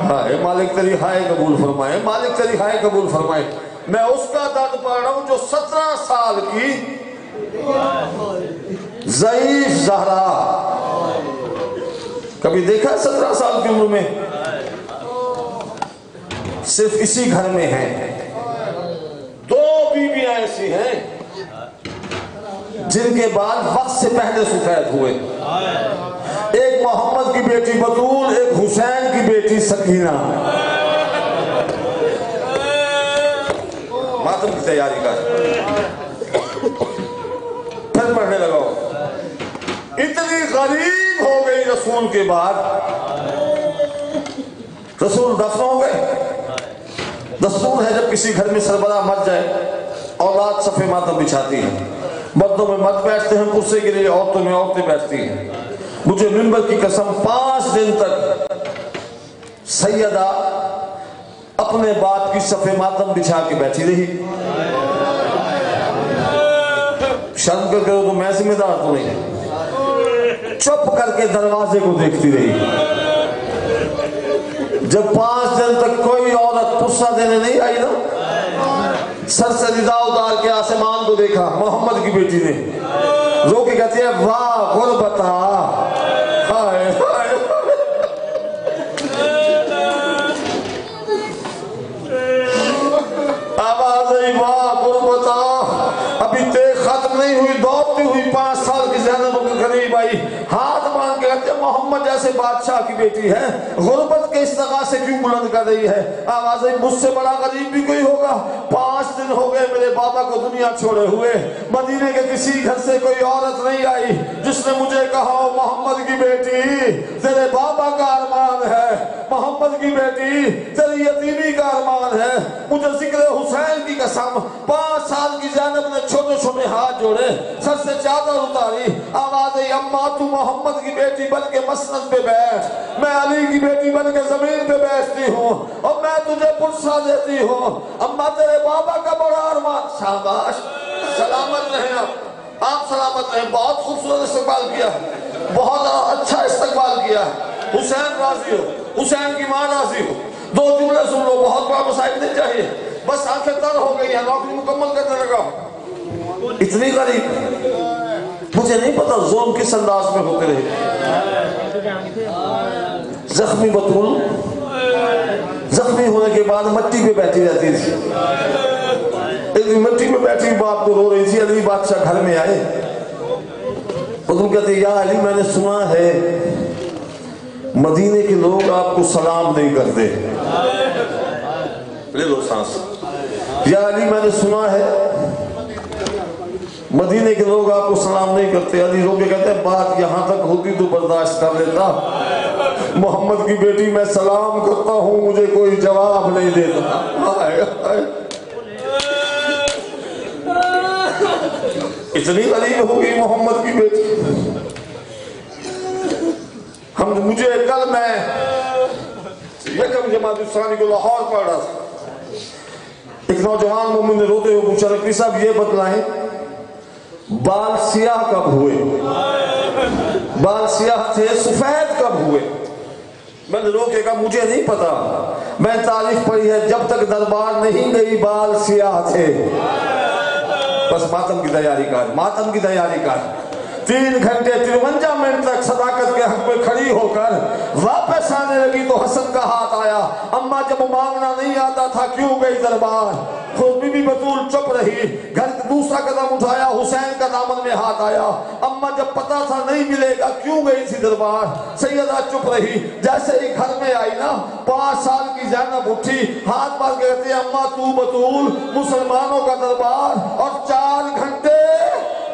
ہائے مالک تیری ہائے قبول فرمائے، مالک تیری ہائے قبول فرمائے. میں اس کا درد پڑھ رہا ہوں جو 17 سال کی ضعیف زہرا. کبھی دیکھا 17 سال کی عمر میں؟ صرف اسی گھر میں ہیں 2 بیویاں ایسی ہیں جن کے بعد وقت سے پہلے سفید ہوئے. ایک محمد کی بیٹی بطول، ایک حسین کی بیٹی سکینہ. ماتم کی تیاری کر. پھر پڑھنے لگاؤ. اتنی غریب ہو گئی رسول کے بعد. رسول دفن ہو گئے. دستور ہے جب کسی گھر میں سربراہ مر جائے اولاد صفے ماتم بچھاتی ہے. مردوں میں مرد بیٹھتے ہیں کرسی کے لیے، عورتوں میں عورتیں بیٹھتی ہیں. مجھے منبر کی قسم 5 دن تک سیدہ اپنے باپ کی صفے ماتم بچھا کے بیٹھی رہی. شرم کر کے تو میں ذمہ دار تو نہیں، چپ کر کے دروازے کو دیکھتی رہی. جب 5 دن تک کوئی عورت پرسہ دینے نہیں آئی نا، سر سے رضا اتار کے آسمان کو دیکھا. محمد کی بیٹی نے رو کے کہتی ہے واہ غربتا، ہائے ہائے روتی ہوئی 5 سال کی زینب کے قریب آئی، ہاتھ باندھ کے کہتے محمد جیسے بادشاہ کی بیٹی ہے، غربت کے استغاثے کیوں بلند کر رہی ہے؟ آواز آئی مجھ سے بڑا غریب بھی کوئی ہوگا؟ 5 دن ہو گئے میرے بابا کو دنیا چھوڑے ہوئے، مدینے کے کسی گھر سے کوئی عورت نہیں آئی جس نے مجھے کہا محمد کی بیٹی تیرے بابا کا ارمان ہے، محمد کی بیٹی تیری یتیمی کا ارمان ہے۔ مجھے ذکر حسین کی قسم، 5 سال کی زینب نے چھوٹے چھوٹے ہاتھ جوڑے، سر سے چادر اتاری، آواز آئی اماں تو محمد کی بیٹی بن کے مسند پہ بیٹھ، میں علی کی بیٹی بن کے زمین پہ بیٹھتی ہوں اور میں تجھے پرسا دیتی ہوں، اماں تیرے بابا کا بڑا ارمان۔ شاباش، سلامت رہیں آپ سلامت رہیں، بہت خوبصورت استقبال کیا، بہت اچھا استقبال کیا۔ حسین راضی ہو، حسین کی ماں راضی ہو، 2 جملے سن لو، بہت بڑا مسائل نہیں چاہیے، بس آنکھیں تر ہو گئی ہیں، نوکری مکمل کرنے لگا۔ اتنی غریب، مجھے نہیں پتا ظلم کس انداز میں ہوتے رہے۔ زخمی بطول زخمی ہونے کے بعد مٹی پہ بیٹھی رہتی تھی، ایک دن مٹی پہ بیٹھی باپ کو رو رہی تھی، علی بادشاہ گھر میں آئے، بطول کہتے یا علی میں نے سنا ہے مدینے کے لوگ آپ کو سلام نہیں کرتے، لے لو سانس، یا علی میں نے سنا ہے مدینے کے لوگ آپ کو سلام نہیں کرتے۔ علی رو کے کہتے ہیں بات یہاں تک ہوتی تو برداشت کر لیتا، محمد کی بیٹی میں سلام کرتا ہوں مجھے کوئی جواب نہیں دیتا۔ اتنی غریب ہوگی محمد کی بیٹی۔ مجھے کل میں یکم جماعت اسلامی کو لاہور پڑھ رہا تھا، ایک نوجوان مومن نے روتے ہوئے پوچھا رکھتی صاحب یہ بتلائیں بال سیاہ کب ہوئے؟ بال سیاہ تھے سفید کب ہوئے؟ میں نے رو کے کہا مجھے نہیں پتا، میں تعریف پڑھی ہے جب تک دربار نہیں گئی بال سیاہ تھے۔ بس ماتم کی تیاری کر، ماتم کی تیاری کر۔ 3 گھنٹے 53 منٹ تک صداقت کے حق میں کھڑی ہو کر واپس آنے لگی تو حسن کا ہاتھ آیا، اماں جب مانگنا نہیں آتا تھا کیوں گئی دربار؟ خود بی بی بطول چپ رہی، گھر دوسرا قدم اٹھایا، حسین کا دامن میں ہاتھ آیا، اماں جب پتا تھا نہیں ملے گا کیوں گئی تھی دربار؟ سیدہ چپ رہی، جیسے ہی گھر میں آئی نا 5 سال کی زینب اٹھی، ہاتھ مار کے کہتی اماں تو بطول مسلمانوں کا دربار، اور 4 گھنٹے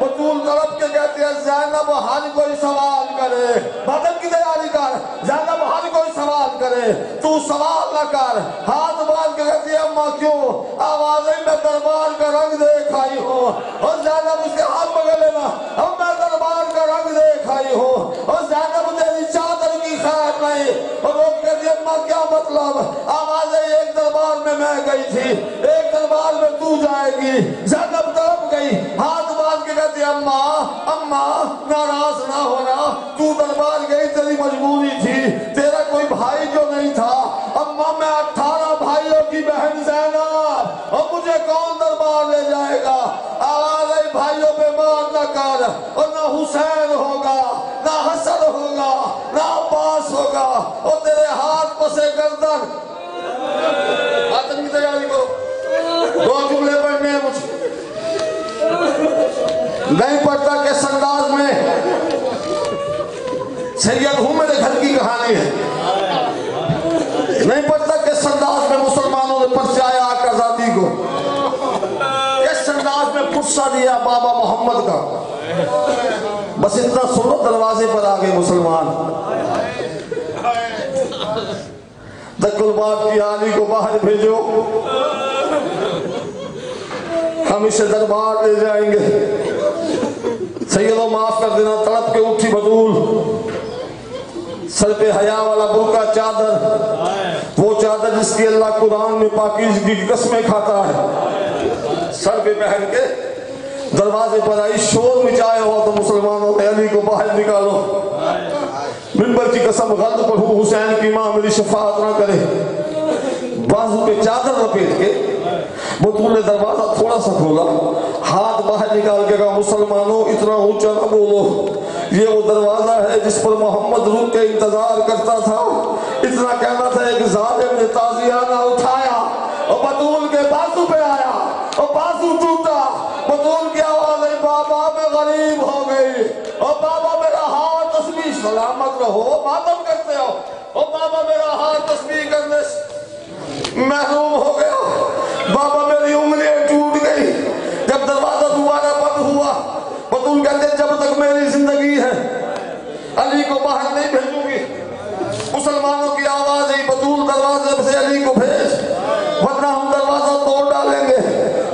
بطول تڑپ کے کہتے ہیں زینب ہر کوئی سوال کرے، بدن کی تیاری کر، زینب ہر کوئی سوال کرے تو سوال نہ کر، ہاتھ باندھ کے کہتی ہے اماں کیوں؟ آوازیں میں دربار کا رنگ دیکھ آئی ہوں، اور زینب اس کے ہاتھ پکڑ لینا، اب میں دربار کا رنگ دیکھ آئی ہوں، اور زینب تیری چادر کی خیر نہیں، اور وہ کہتی ہے اماں کیا مطلب؟ آوازیں ایک دربار میں گئی تھی، ایک دربار میں تو جائے گی، زینب تڑپ گئی، ہاتھ باندھ کے کہتی ہے اماں ناراض نہ ہونا، تو دربار گئی تیری مجبوری تھی، تیرا کوئی بھائی جو نہیں تھا، اماں میں 18 بھائیوں کی بہن زینب، اور مجھے کون دربار لے جائے گا؟ آواز آئی بھائیوں پہ مار نہ کر، اور نہ حسین ہوگا، نہ حسن ہوگا، نہ عباس ہوگا، اور تیرے ہاتھ پسے گردن۔ آتن کی تیاری کو 2 جملے پڑھنے ہیں مجھے، نہیں پڑھتا کس انداز میں سید ہوں میرے گھر کی کہانی ہے، نہیں پڑھتا کس انداز میں مسلمانوں نے پرچایا آقا ذاتی کو، کس انداز میں پرسا دیا بابا محمد کا، بس اتنا سنو دروازے پر آگئے مسلمان، دکل باب کی علی کو باہر بھیجو، ہم اسے دربار لے جائیں گے۔ سیدوں معاف کر دینا، تڑپ کے اٹھی بطول، سر پہ حیا والا برقع چادر، وہ چادر جس کی اللہ قرآن میں پاکیزگی کی قسمیں کھاتا ہے، سر پہ پہن کے دروازے پر آئی، شور مچائے ہو تو مسلمانوں نے علی کو باہر نکالو، منبر کی قسم غلط پڑھوں حسین کی ماں میری شفاعت نہ کرے، بازو پہ چادر لپیٹ کے بطول نے دروازہ تھوڑا سا کھولا، ہاتھ باہر نکال کے کہا مسلمانوں اتنا اونچا نہ بولو، یہ وہ دروازہ ہے جس پر محمد رک کے انتظار کرتا تھا، اتنا کہنا تھا ایک ظالم نے تازیانہ اٹھایا اور بطول کے بازو پہ آیا اور بازو ٹوٹا، بطول کی آواز ہے بابا میں غریب ہو گئی، او بابا میرا ہاتھ تسبیح، سلامت رہو، ماتم کرتے ہو، او بابا میرا ہاتھ تسبیح کرنے سے محروم ہو گیا، بابا میری انگلیاں ٹوٹ گئی۔ جب دروازہ دوبارہ بند ہوا، بطول کہتے ہیں جب تک میری زندگی ہے علی کو باہر نہیں بھیجوں گی۔ مسلمانوں کی آواز ہے بطول دروازے سے علی کو بھیج ورنہ ہم دروازہ توڑ ڈالیں گے۔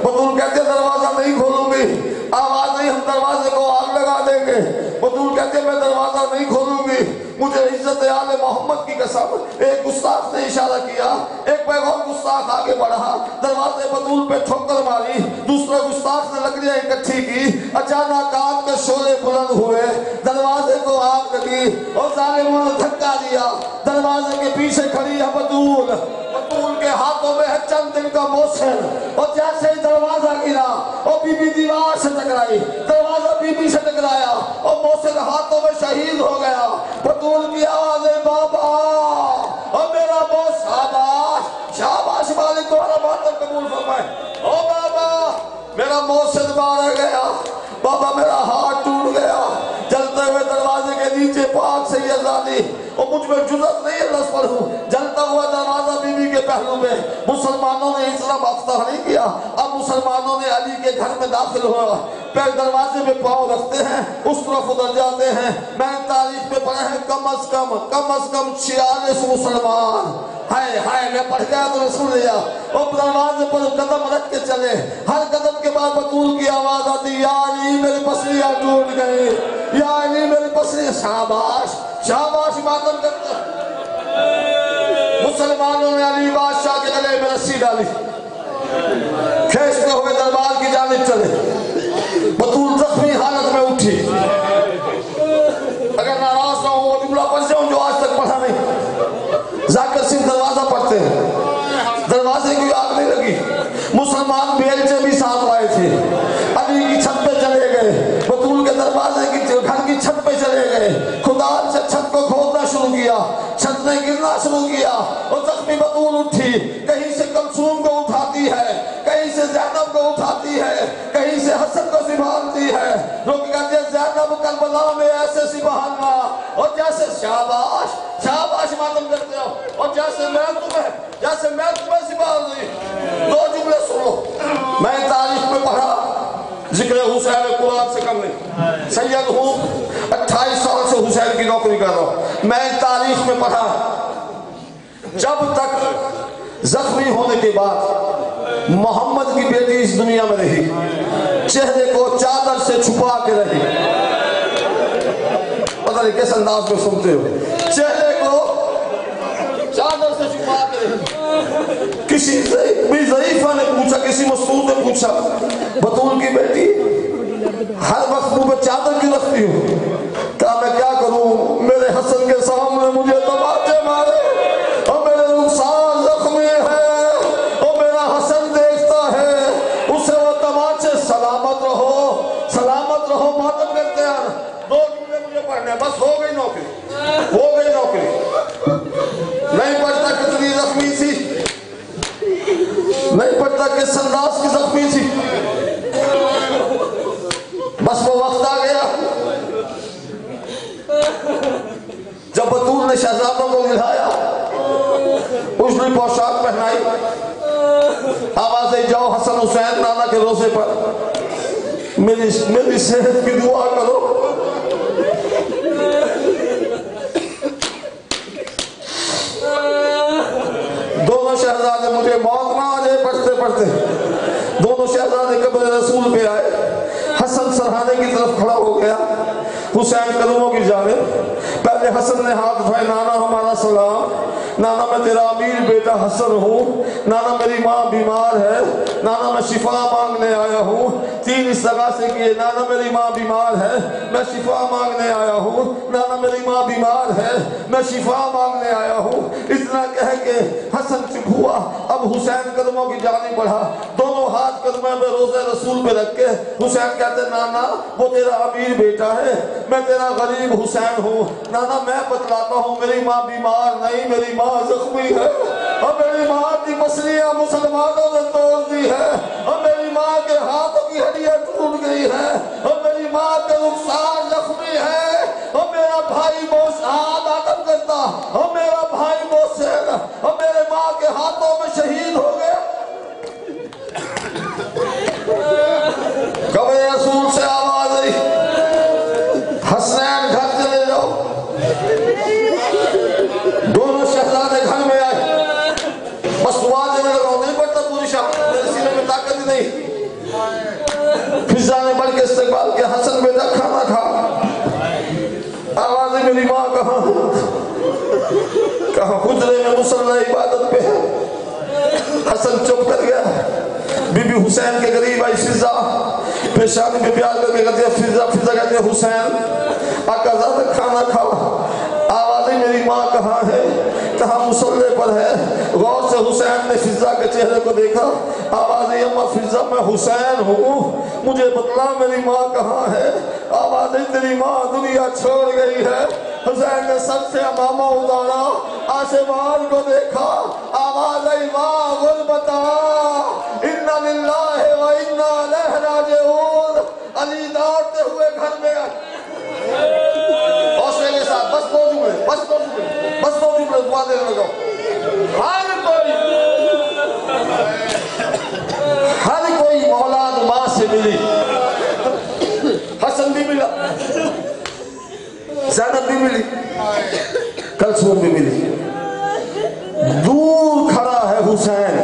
بطول کہتے ہیں دروازہ نہیں کھولوں گی، آواز نہیں ہم دروازے کو آگ لگا دیں گے۔ بطول کہتے ہیں میں دروازہ نہیں کھولوں گی، مجھے عزت آل محمد کی قسم۔ ایک گستاخ نے اشارہ کیا، ایک پیغام گستاخ آگے بڑھا، دروازے بطول پہ ٹھوکر ماری، دوسرے گستاخ نے لکڑیاں اکٹھی کی، اچانک آگ کے شعلے بلند ہوئے، دروازے کو آگ لگی اور ظالموں نے دھکا دیا۔ دروازے کے پیچھے کھڑی ہے بطول، بطول کے ہاتھوں میں ہے چند دن کا موسم، اور جیسے ہی دروازہ گرا اور بی بی دیوار سے ٹکرائی، دروازہ بی بی سے ٹکرایا اور موسم ہاتھوں میں شہید ہو گیا۔ بطول کی آواز ہے بابا اور میرا بہت شاباش شاباش، مالک تمہارا ماتم قبول فرمائے۔ او بابا میرا موسم مارا گیا، بابا میرا ہاتھ ٹوٹ گیا، جلتے ہوئے دروازے کے نیچے پاک سے یہ زانی، اور مجھ میں جرت نہیں ہے لفظ پڑھوں، جلتا ہوا دروازہ بی بی کے پہلو میں۔ مسلمانوں نے اسلام اختیار نہیں کیا، اب مسلمانوں نے علی کے گھر میں داخل ہوا، پیر دروازے میں پاؤں رکھتے ہیں، اس طرف ادھر جاتے ہیں۔ میں نے تاریخ میں پڑھا ہے کم از کم 46 مسلمان، ہائے ہائے میں پڑھ گیا تو نے سن لیا، اور دروازے پر قدم رکھ کے چلے، ہر قدم کے بعد بطول کی آواز آتی، یا علی میری پسلیاں ٹوٹ گئی، یا علی میری پسلیاں، شاباش شاباش، ماتم کرتے مسلمانوں نے علی بادشاہ کے گلے میں رسی ڈالی، کھینچتے ہوئے دربار کی جانب چلے۔ بطول زخمی حالت میں اٹھی، اگر ناراض نہ ہوں وہ جملہ پڑھ جاؤں جو آج تک پڑھا نہیں۔ ذاکر صرف دروازہ پڑھتے ہیں، دروازے کی آگ نہیں لگی، مسلمان بیلچے بھی ساتھ لائے تھے، علی کی چھت پہ چلے گئے، بطول کے دروازے کی گھر کی چھت پہ چلے گئے، خدا سے چھت کو کھودنا شروع کیا، چھت نے گرنا شروع کیا، اور زخمی بطول اٹھی، کہیں سے کلثوم کو اٹھاتی ہے، کہیں سے زینب کو اٹھاتی ہے، کہیں سے حسن کو سنبھالتی ہے۔ لوگ کہتے ہیں زینب کربلا میں ایسے سنبھالنا، اور جیسے شاباش شاباش ماتم کرتے ہو، اور جیسے میں تمہیں سنبھال رہی۔ دو جملے سنو، میں تاریخ میں پڑھا، ذکر حسین قرآن سے کم نہیں، سید ہوں 28 سال سے حسین کی نوکری کر رہا ہوں، میں تاریخ میں پڑھا جب تک زخمی ہونے کے بعد محمد کی بیٹی اس دنیا میں رہی، چہرے کو چادر سے چھپا کے رہی، پتہ نہیں کس انداز میں سنتے ہو، چہرے کو چادر سے چھپا کے رہی۔ کسی بھی ضعیفہ نے پوچھا، کسی مسعود نے پوچھا، بطول کی بیٹی ہر وقت منہ پہ چادر کیوں رکھتی ہوں؟ کہا میں کیا کروں، میرے حسن کے سامنے مجھے تماچے مارے، اور میرے رخسار زخمی ہے، اور میرا حسن دیکھتا ہے، اسے وہ تماچے، سلامت رہو ماتم کرتے ہیں۔ دو جملے مجھے پڑھنے ہیں، بس ہو گئی نوکری، نہیں پڑھتا کتنی زخمی تھی، نہیں پڑھتا کس انداز کی زخمی تھی، بس وہ وقت آ گیا جب بطول نے شہزادوں کو ملایا، اجڑی پوشاک پہنائی، آوازیں جاؤ حسن حسین نانا کے روزے پر میری صحت کی دعا کرو۔ دونوں شہزادے مجھے موت نہ آ جائے پڑھتے دونوں شہزادے قبر رسول پہ آئے، حسن سرحانے کی طرف کھڑا ہو گیا، حسین قدموں کی جانب، پہلے حسن نے ہاتھ اٹھائے، نانا ہمارا سلام، نانا میں تیرا امیر بیٹا حسن ہوں، نانا میری ماں بیمار ہے، نانا میں شفا مانگنے آیا ہوں، 3 استغاثے کیے، نانا میری ماں بیمار ہے میں شفا مانگنے آیا ہوں، نانا میری ماں بیمار ہے میں شفا مانگنے آیا ہوں۔ اتنا کہہ کے حسن چپ ہوا، اب حسین قدموں کی جانب بڑھا، دونوں ہاتھ قدموں میں روزے رسول پہ رکھ کے حسین کہتے نانا وہ تیرا امیر بیٹا ہے، میں تیرا غریب حسین ہوں، نانا میں بتلاتا ہوں میری ماں بیمار نہیں، میری ماں زخمی ہے، اور میری ماں کی پسلیاں مسلمانوں نے توڑ دی ہے، اور میری ماں کے ہاتھوں کی ہڈیاں ٹوٹ گئی ہیں، اور میری ماں کے رخسار زخمی ہے، اور میرا بھائی موسیٰ آدم کرتا، اور میرا بھائی موسیٰ اور میرے ماں کے ہاتھوں میں شہید ہو گیا۔ قبر رسول سے آواز آئی، حسنین گھر چلے جاؤ۔ دونوں شہزادے گھر میں آئے، بس دعا دینے لگا، نہیں پڑتا پوری شام، میرے سینے میں طاقت ہی نہیں۔ فضا نے بڑھ کے استقبال کیا، حسن بیٹا کھانا کھا۔ آوازیں میری ماں کہاں حجرے میں مصلی عبادت پہ ہے۔ حسن چپ کر گیا۔ بی بی حسین کے قریب آئی فضا، پیشانی پہ پیار کر کے کہتی ہے فضا، فضا کہتی ہے حسین آقا زادہ کھانا کھا۔ آوازیں میری ماں کہاں ہے، کہاں مصلی پر ہے۔ غور سے حسین نے فضا کے چہرے کو دیکھا۔ آوازیں اماں فضا میں حسین ہوں، مجھے بتلا میری ماں کہاں ہے۔ آوازیں تیری ماں دنیا چھوڑ گئی ہے۔ حسین نے سب سے امامہ اتارا، آسمان کو دیکھا۔ آواز آئی ماں غربتا انا للہ و انا الیہ راجعون۔ علی دوڑتے ہوئے گھر میں آئے، حوصلے کے ساتھ، بس دو جملے، بس دو جملے، بس دو جملے دعا دینے لگا۔ ہر کوئی اولاد ماں سے ملی۔ حسن بھی ملا، زینب بھی ملی، کلثوم بھی ملی۔ دور کھڑا ہے حسین،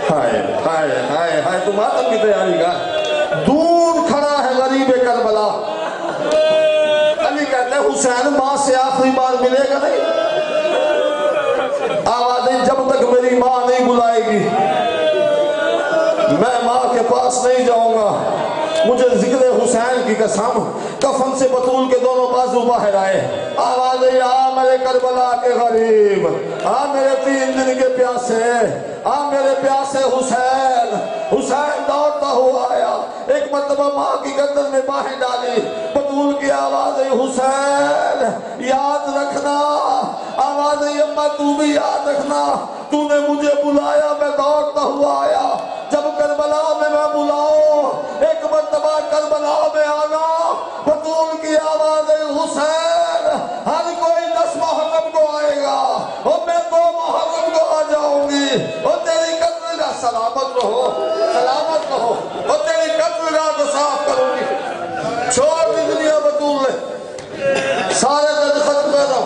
ہائے ہائے ہائے ہائے، تو ماتم کی تیاری کا دور کھڑا ہے غریب کربلا۔ علی کہتے ہیں حسین ماں سے آخری بار ملے گا نہیں۔ آوازیں جب تک میری ماں نہیں بلائے گی میں ماں کے پاس نہیں جاؤں گا۔ مجھے ذکر حسین کی قسم، کفن سے بطول کے دونوں بازو باہر آئے۔ آوازیں آ میرے کربلا کے غریب، آ میرے 3 دن کے پیاسے، آ میرے پیاسے حسین۔ حسین دوڑتا ہوا آیا، ایک مرتبہ ماں کی گردن میں باہیں ڈالی۔ بطول کی آواز ہے حسین یاد رکھنا۔ آواز ہے اماں تو بھی یاد رکھنا، تو نے مجھے بلایا، میں دوڑتا ہوا آیا۔ جب کربلا میں بلاؤ، ایک مرتبہ کربلا میں آنا۔ بطول کی آواز ہے حسین ہر کوئی 10 محرم کو آئے گا، اور میں 2 محرم کو آ جاؤں گی، اور تیری قتل کا سلامت رہو، سلامت رہو، اور تیری قتل کو صاف کروں گی۔ چھوڑ دی دنیا بطول نے، سارے درد ختم کر دو۔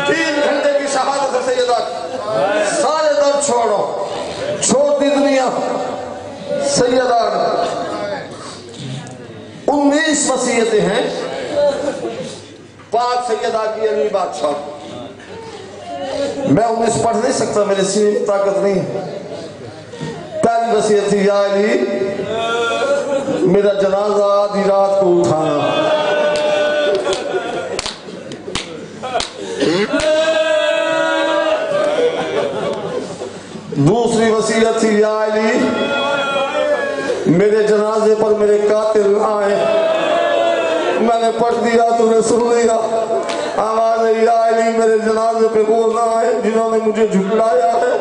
3 گھنٹے کی شہادت ہے سیدہ کی، سارے درد چھوڑو، چھوڑ دی دنیا۔ سیدہ 19 وصیتیں ہیں پاک سیدہ کی علی بادشاہ۔ میں 19 پڑھ نہیں سکتا، میرے سینے میں طاقت نہیں ہے۔ پہلی وصیت تھی یا علی میرا جنازہ آدھی رات کو اٹھانا۔ دوسری وصیت تھی یا علی میرے جنازے پر میرے قاتل نہ آئے۔ میں نے پڑھ دیا، تو نے سن لیا۔ آواز ہے یا علی میرے جنازے پہ وہ نہ آئے جنہوں نے مجھے جھٹلایا ہے۔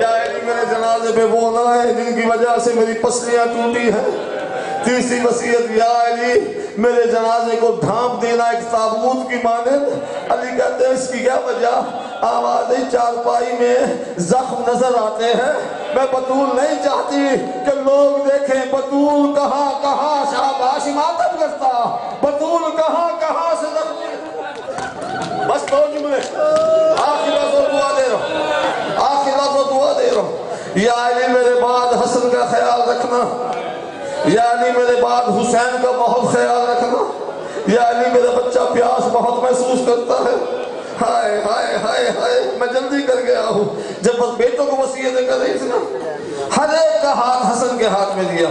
یا علی میرے جنازے پہ وہ نہ آئے جن کی وجہ سے میری پسلیاں ٹوٹی ہیں۔ تیسری وصیت یا علی میرے جنازے کو ڈھانپ دینا ایک تابوت کی مانند۔ علی کہتے ہیں اس کی کیا وجہ؟ آوازیں چارپائی میں زخم نظر آتے ہیں، میں بطول نہیں چاہتی کہ لوگ دیکھیں بطول کہاں کہاں شاباش ماتم کرتا، بطول کہاں کہاں سے زخم۔ بس 2 جملے، آخری لفظ و دعا دے رہا ہوں، آخری لفظ و دعا دے رہا ہوں۔ یا علی میرے بعد حسن کا خیال رکھنا، یا علی میرے بعد حسین کا بہت خیال رکھنا، یا علی میرا بچہ پیاس بہت محسوس کرتا ہے۔ ہائے ہائے ہائے ہائے، میں جلدی کر گیا ہوں۔ جب بس بیٹوں کو وصیتیں کر رہی تھی نا، ہر ایک کا ہاتھ حسن کے ہاتھ میں دیا،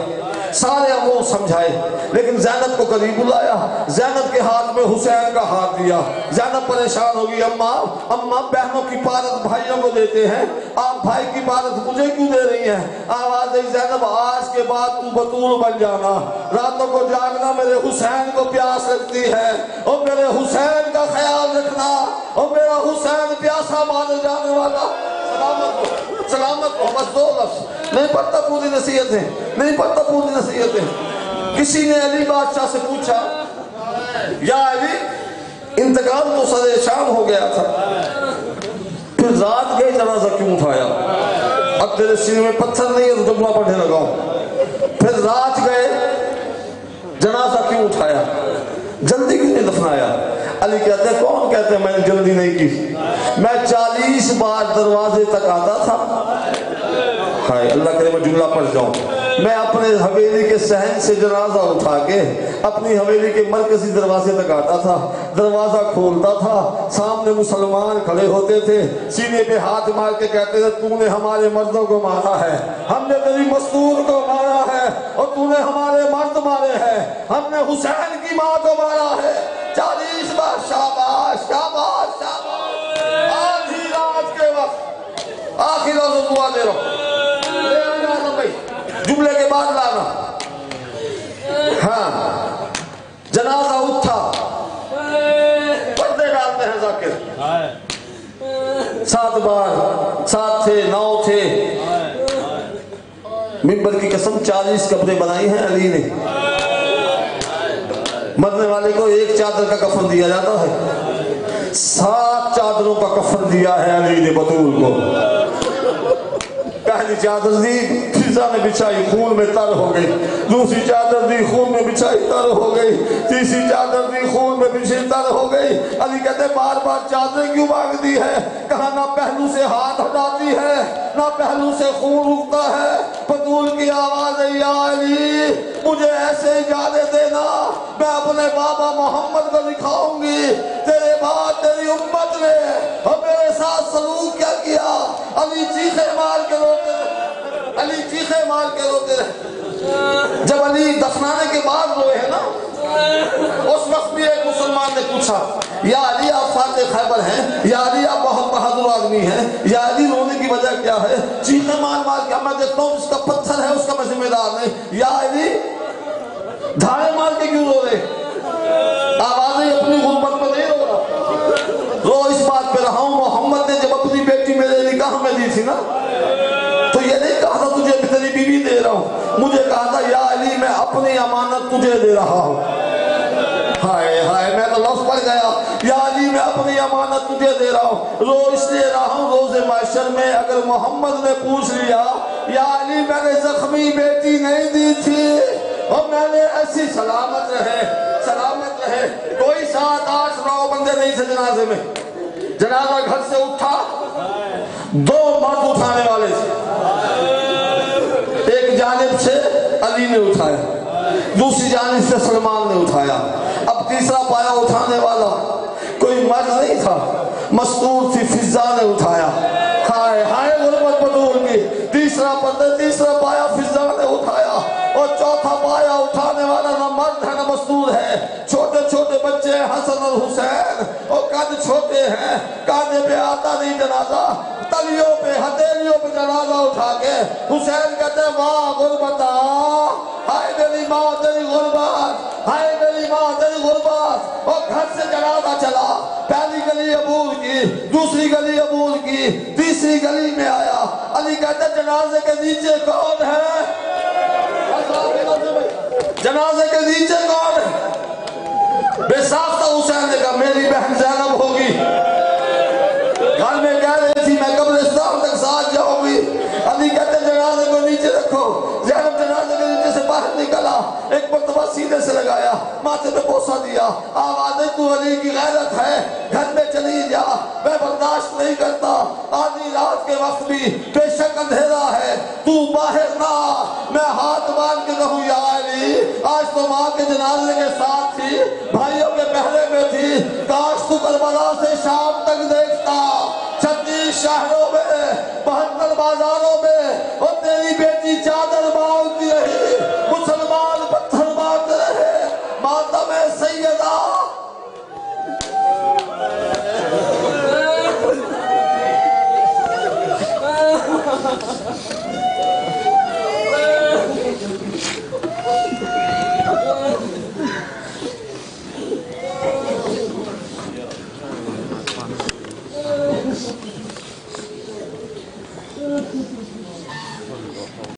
سارے امور سمجھائے، لیکن زینب کو قریب بلایا، زینب کے ہاتھ میں حسین کا ہاتھ دیا۔ زینب پریشان ہوگی، اماں بہنوں کی پارت بھائیوں کو دیتے ہیں، آپ بھائی کی پارت مجھے کیوں دے رہی ہیں؟ آواز ہے زینب آج کے بعد تو بطول بن جانا، راتوں کو جاگنا، میرے حسین کو پیاس لگتی ہے، اور میرے حسین کا خیال رکھنا، اور میرا حسین پیاسا مانے جانے والا۔ سلامت ہو، سلامت ہو، بس 2 لفظ، نہیں پڑھتا پوری نصیحتیں، نہیں پڑھتا پوری نصیحتیں۔ کسی نے علی بادشاہ سے پوچھا یا علی انتقال تو سر شام ہو گیا تھا، پھر رات گئے جنازہ کیوں اٹھایا؟ اب تیرے سینے میں پتھر نہیں ہے تو جملہ پڑھنے لگاؤں، پھر رات گئے جنازہ کیوں اٹھایا؟ جلدی کیوں نہیں دفنایا؟ علی کہتے ہیں کون کہتے ہیں میں نے جلدی نہیں کی، میں 40 بار دروازے تک آتا تھا، ہائے اللہ کرے میں جملہ پڑھ جاؤں، میں اپنے حویلی کے صحن سے جنازہ اٹھا کے اپنی حویلی کے مرکزی دروازے تک آتا تھا، دروازہ کھولتا تھا، سامنے مسلمان کھڑے ہوتے تھے، سینے پہ ہاتھ مار کے کہتے تھے تو نے ہمارے مردوں کو مارا ہے، ہم نے تیری مستور کو مارا ہے اور تو نے ہمارے مرد مارے ہیں، ہم نے حسین کی ماں کو مارا ہے، 40 بار شاباش شاباش شاباش، آج ہی رات کے وقت آخری روز دعا دے رہا ہوں، جملے کے بعد لانا، ہاں جنازہ اٹھا، پردے ڈالتے ہیں ذاکر، 7 بار 7 تھے 9 تھے، منبر کی قسم 40 کپڑے بنائی ہیں علی نے، مرنے والے کو 1 چادر کا کفن دیا جاتا ہے، 7 چادروں کا کفن دیا ہے علی نے بطول کو، پہلی چادر دی فضا میں بچھائی خون میں تر ہو گئی، دوسری چادر دی خون میں بچھائی تر ہو گئی، تیسری چادر دی خون میں بچھائی تر ہو گئی، علی کہتے بار بار چادریں کیوں مانگتی ہے؟ کہا نہ پہلو سے ہاتھ ہٹاتی ہے نہ پہلو سے خون رکتا ہے، بطول کی آواز ہے یا علی مجھے ایسے اجازت دینا میں اپنے بابا محمد کو دکھاؤں گی تیرے بعد تیری امت نے اور میرے ساتھ سلوک کیا کیا۔ علی چیخے مار کے روتے رہے، علی چیخے مار کے روتے رہے، جب علی دفنانے کے بعد روئے ہیں نا، اس وقت بھی ایک مسلمان نے پوچھا یا علی آپ فاتح خیبر ہیں، یا علی آپ بہت بہادر آدمی ہیں، یا علی رونے کی وجہ کیا ہے؟ چیخے مار مار کے میں دیکھتا ہوں جس کا پتھر ہے اس کا میں ذمہ دار نہیں، یا علی دھاڑے مار کے کیوں رو رہے؟ آوازیں اپنی غربت میں نہیں رو رہا، رو اس بات پہ رہا ہوں محمد نے جب اپنی بیٹی میرے نکاح میں دی تھی نا تو یہ نہیں کہا تھا تجھے تیری بیوی دے رہا ہوں، مجھے کہا تھا یا علی میں اپنی امانت تجھے دے رہا ہوں، ہائے ہائے میں تو لفظ پڑ گیا، یا علی میں اپنی امانت تجھے دے رہا ہوں، رو اس لیے رہا ہوں روز محشر میں اگر محمد نے پوچھ لیا یا علی میں نے زخمی بیٹی نہیں دی تھی اور میں نے ایسی سلامت رہے، کوئی 7 8 9 بندے نہیں تھے جنازے میں، جنازہ گھر سے اٹھا 2 مرد اٹھانے والے تھے، ایک جانب سے علی نے اٹھایا، دوسری جانب سے سلمان نے اٹھایا، اب تیسرا پایا اٹھانے والا کوئی مرد نہیں تھا، مستور تھی فضا نے اٹھایا، ہائے ہائے غربت بطول کی، تیسرا پایا فضا نے اٹھایا، اور چوتھا پایا اٹھانے والا نہ مرد ہے نہ مستور ہے، چھوٹے چھوٹے بچے حسن اور حسین، اور قد چھوٹے ہیں، کاندھے پہ آتا نہیں جنازہ، تلیوں پہ ہتھیلیوں پہ جنازہ اٹھا کے حسین کہتے ہیں واہ غربتا، ہائے میری ماں تیری غربت، ہائے میری ماں تیری غربت، اور گھر سے جنازہ چلا، پہلی گلی عبور کی، دوسری گلی عبور کی، تیسری گلی میں آیا، علی کہتے ہیں جنازے کے نیچے کون ہے؟ جنازے کے نیچے کون ہے؟ بے ساختہ حسین نے کہا میری بہن زینب ہوگی، گھر میں کہہ رہی تھی میں قبرستان تک ساتھ جاؤں گی، علی کہتے جنازے کو نیچے رکھو، زینب جنازے کے نیچے سے باہر نکلا، ایک مرتبہ سینے سے لگایا، ماتھے پہ بوسہ دیا، آوازیں تو علی کی غیرت ہے گھر میں چلی جا، میں برداشت نہیں کرتا، آدھی رات کے وقت بھی بے شک اندھیرا ہے، تو باہر نہ، میں ہاتھ باندھ کے کہوں یا علی آج تو ماں کے جنازے کے ساتھ تھی، بھائیوں کے پہرے میں تھی، کاش تو کربلا سے شام تک دیکھتا، 36 شہروں میں 72 بازاروں میں اور تیری بیٹی چادر مانگتی رہی